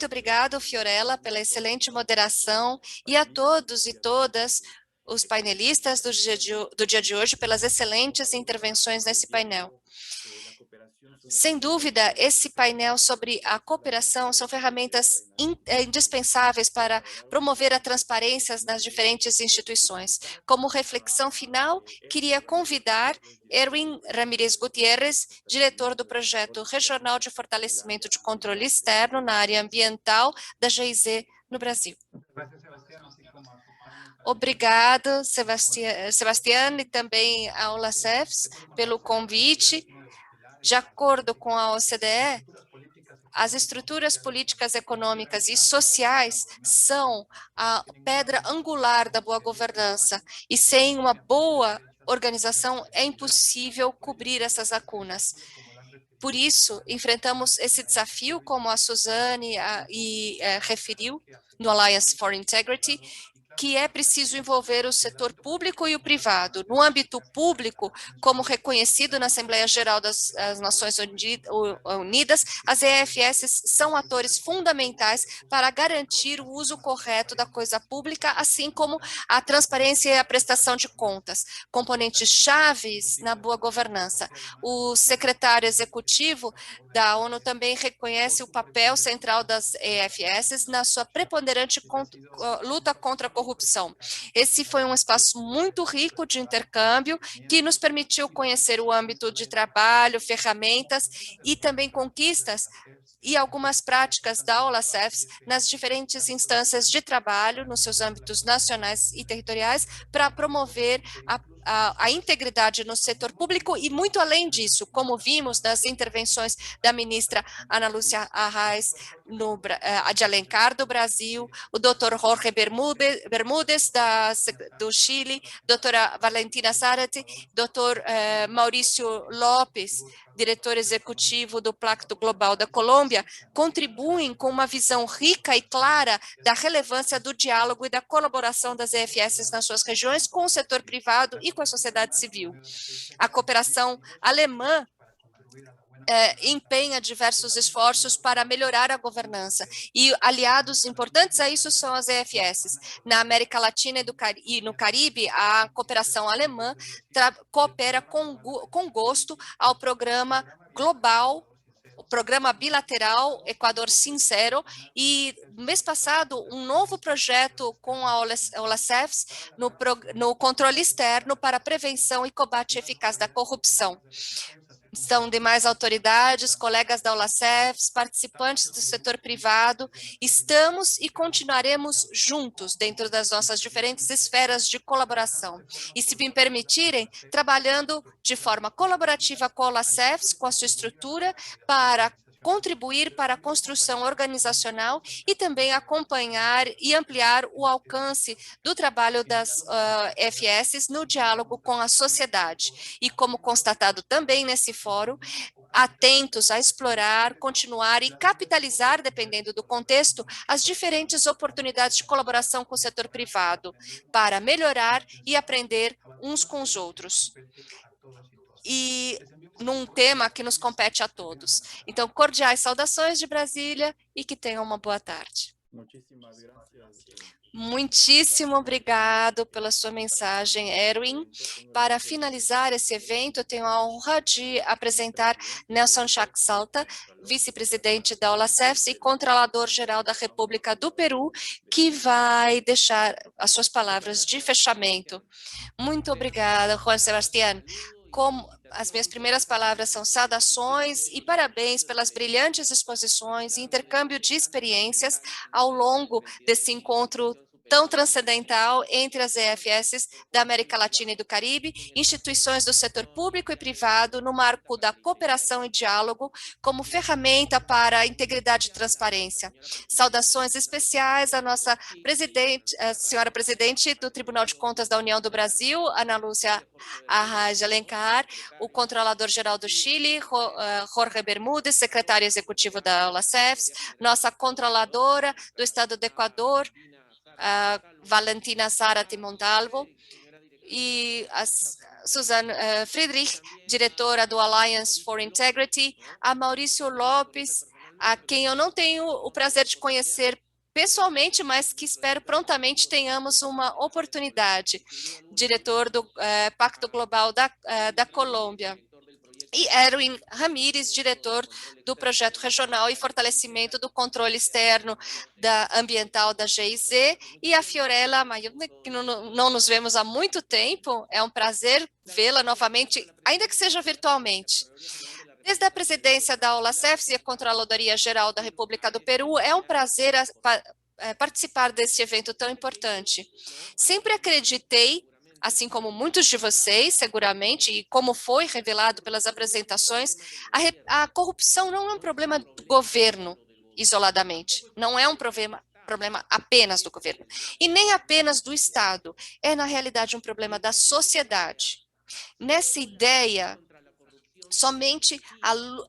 obrigado, Fiorella, pela excelente moderação e a todos e todas os painelistas do dia de hoje pelas excelentes intervenções nesse painel. Sem dúvida, esse painel sobre a cooperação são ferramentas indispensáveis para promover a transparência nas diferentes instituições. Como reflexão final, queria convidar Erwin Ramírez Gutierrez, diretor do Projeto Regional de Fortalecimento de Controle Externo na área ambiental da GIZ no Brasil. Obrigado, Sebastián, e também ao LACEFS pelo convite. De acordo com a OCDE, as estruturas políticas, econômicas e sociais são a pedra angular da boa governança, e sem uma boa organização é impossível cobrir essas lacunas. Por isso, enfrentamos esse desafio, como a Suzane referiu, no Alliance for Integrity, que é preciso envolver o setor público e o privado. No âmbito público, como reconhecido na Assembleia Geral das Nações Unidas, as EFS são atores fundamentais para garantir o uso correto da coisa pública, assim como a transparência e a prestação de contas, componentes chaves na boa governança. O secretário executivo da ONU também reconhece o papel central das EFS na sua preponderante luta contra a corrupção corrupção. Esse foi um espaço muito rico de intercâmbio que nos permitiu conhecer o âmbito de trabalho, ferramentas e também conquistas e algumas práticas da OLACEFS nas diferentes instâncias de trabalho, nos seus âmbitos nacionais e territoriais, para promover a integridade no setor público e muito além disso, como vimos nas intervenções da ministra Ana Lúcia Arraes de Alencar do Brasil, o Dr. Jorge Bermúdez do Chile, doutora Valentina Zárate, Dr. Maurício Lopes, diretor executivo do Pacto Global da Colômbia, contribuem com uma visão rica e clara da relevância do diálogo e da colaboração das EFS nas suas regiões com o setor privado e com a sociedade civil. A cooperação alemã empenha diversos esforços para melhorar a governança e aliados importantes a isso são as EFS. Na América Latina e no Caribe, a cooperação alemã coopera com gosto ao programa global, o programa bilateral Equador Sincero e no mês passado um novo projeto com a OLACEFS no controle externo para prevenção e combate eficaz da corrupção. São demais autoridades, colegas da OLACEFS, participantes do setor privado, estamos e continuaremos juntos dentro das nossas diferentes esferas de colaboração. E, se me permitirem, trabalhando de forma colaborativa com a OLACEFS, com a sua estrutura, para contribuir para a construção organizacional e também acompanhar e ampliar o alcance do trabalho das FS no diálogo com a sociedade. E como constatado também nesse fórum, atentos a explorar, continuar e capitalizar, dependendo do contexto, as diferentes oportunidades de colaboração com o setor privado, para melhorar e aprender uns com os outros. E num tema que nos compete a todos. Então, cordiais saudações de Brasília e que tenham uma boa tarde. Muitíssimo obrigado pela sua mensagem, Erwin. Para finalizar esse evento, eu tenho a honra de apresentar Nelson Chaxalta, vice-presidente da OLACEFS e controlador-geral da República do Peru, que vai deixar as suas palavras de fechamento. Muito obrigada, Juan Sebastián. Como as minhas primeiras palavras são saudações e parabéns pelas brilhantes exposições e intercâmbio de experiências ao longo desse encontro tão transcendental entre as EFS da América Latina e do Caribe, instituições do setor público e privado no marco da cooperação e diálogo como ferramenta para a integridade e transparência. Saudações especiais à nossa presidente, a senhora presidente do Tribunal de Contas da União do Brasil, Ana Lúcia Arraes de Alencar, o controlador-geral do Chile, Jorge Bermúdez, secretário executivo da OLACEFS, nossa controladora do Estado do Equador, Valentina Zárate Montalvo, e a Suzanne Friedrich, diretora do Alliance for Integrity, a Maurício Lopes, a quem eu não tenho o prazer de conhecer pessoalmente, mas que espero prontamente tenhamos uma oportunidade, diretor do Pacto Global da Colômbia. E Erwin Ramírez, diretor do Projeto Regional e Fortalecimento do Controle Externo Ambiental da GIZ, e a Fiorella Maione, que não nos vemos há muito tempo, é um prazer vê-la novamente, ainda que seja virtualmente. Desde a presidência da OLACEFS e a Controladoria Geral da República do Peru, é um prazer participar desse evento tão importante. Sempre acreditei, assim como muitos de vocês, seguramente, e como foi revelado pelas apresentações, a corrupção não é um problema do governo isoladamente, não é um problema apenas do governo, e nem apenas do Estado, é na realidade um problema da sociedade. Nessa ideia, somente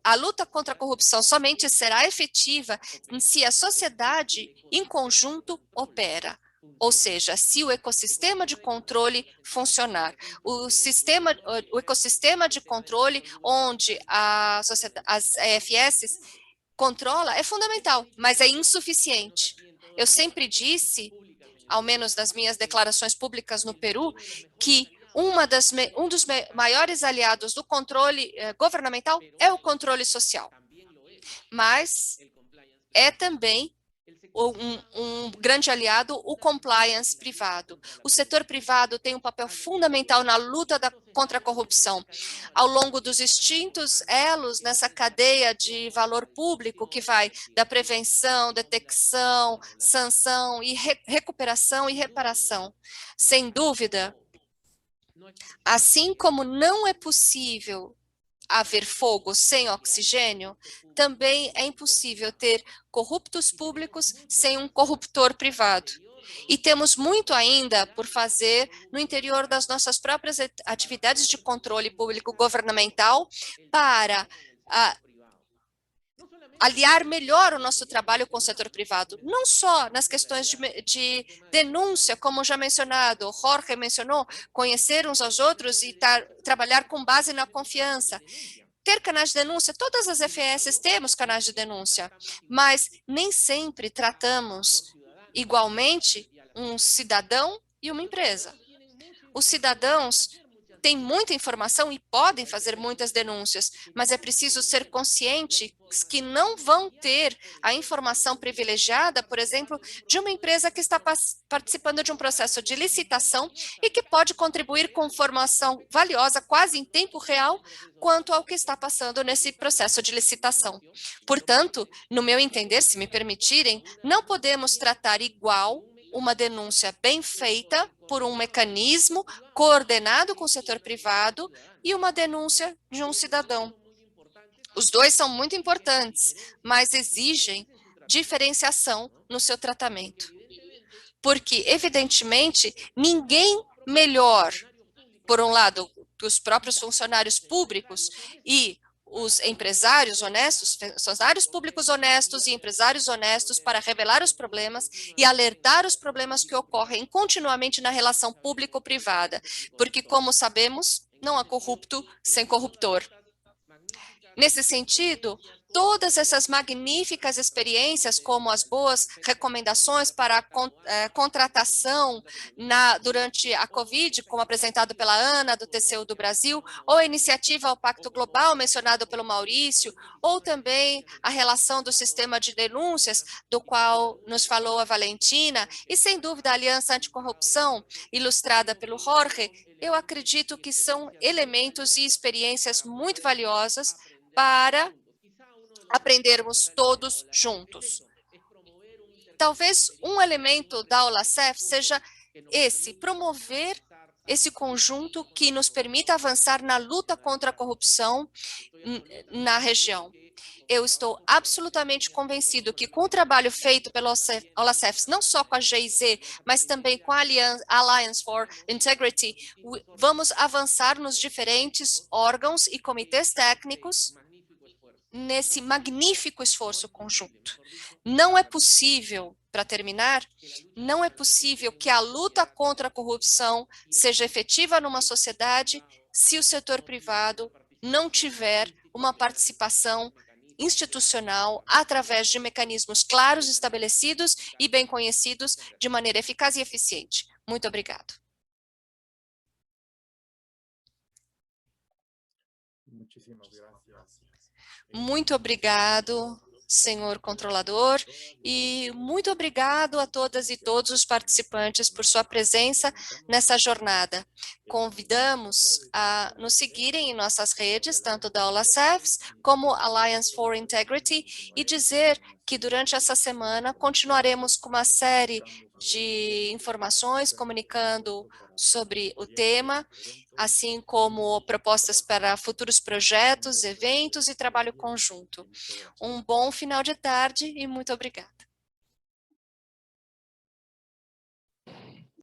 a luta contra a corrupção somente será efetiva se a sociedade em conjunto opera. Ou seja, se o ecossistema de controle funcionar, o ecossistema de controle onde as EFS controla é fundamental, mas é insuficiente. Eu sempre disse, ao menos nas minhas declarações públicas no Peru, que um dos maiores aliados do controle governamental é o controle social, mas é também um grande aliado, o compliance privado. O setor privado tem um papel fundamental na luta contra a corrupção. Ao longo dos distintos elos nessa cadeia de valor público, que vai da prevenção, detecção, sanção, e recuperação e reparação. Sem dúvida, assim como não é possível haver fogo sem oxigênio, também é impossível ter corruptos públicos sem um corruptor privado. E temos muito ainda por fazer no interior das nossas próprias atividades de controle público governamental para aliar melhor o nosso trabalho com o setor privado, não só nas questões de denúncia, como já mencionado, Jorge mencionou, conhecer uns aos outros e trabalhar com base na confiança. Ter canais de denúncia, todas as FES temos canais de denúncia, mas nem sempre tratamos igualmente um cidadão e uma empresa. Os cidadãos têm muita informação e podem fazer muitas denúncias, mas é preciso ser consciente que não vão ter a informação privilegiada, por exemplo, de uma empresa que está participando de um processo de licitação e que pode contribuir com informação valiosa, quase em tempo real, quanto ao que está passando nesse processo de licitação. Portanto, no meu entender, se me permitirem, não podemos tratar igual uma denúncia bem feita por um mecanismo coordenado com o setor privado e uma denúncia de um cidadão. Os dois são muito importantes, mas exigem diferenciação no seu tratamento. Porque, evidentemente, ninguém melhor, por um lado, que os próprios funcionários públicos e os empresários honestos, funcionários públicos honestos e empresários honestos para revelar os problemas e alertar os problemas que ocorrem continuamente na relação público-privada, porque, como sabemos, não há corrupto sem corruptor. Nesse sentido, todas essas magníficas experiências, como as boas recomendações para a contratação durante a Covid, como apresentado pela Ana, do TCU do Brasil, ou a iniciativa ao Pacto Global, mencionado pelo Maurício, ou também a relação do sistema de denúncias, do qual nos falou a Valentina, e sem dúvida a Aliança Anticorrupção, ilustrada pelo Jorge, eu acredito que são elementos e experiências muito valiosas para aprendermos todos juntos. Talvez um elemento da OLACEF seja promover esse conjunto que nos permita avançar na luta contra a corrupção na região. Eu estou absolutamente convencido que com o trabalho feito pela OLACEF, não só com a GIZ, mas também com a Alliance for Integrity, vamos avançar nos diferentes órgãos e comitês técnicos nesse magnífico esforço conjunto. Não é possível, para terminar, não é possível que a luta contra a corrupção seja efetiva numa sociedade se o setor privado não tiver uma participação institucional através de mecanismos claros, estabelecidos e bem conhecidos de maneira eficaz e eficiente. Muito obrigado. Muito obrigado, senhor controlador, e muito obrigado a todas e todos os participantes por sua presença nessa jornada. Convidamos a nos seguirem em nossas redes, tanto da OLACEF como Alliance for Integrity, e dizer que durante essa semana continuaremos com uma série de informações comunicando sobre o tema, assim como propostas para futuros projetos, eventos e trabalho conjunto. Um bom final de tarde e muito obrigada.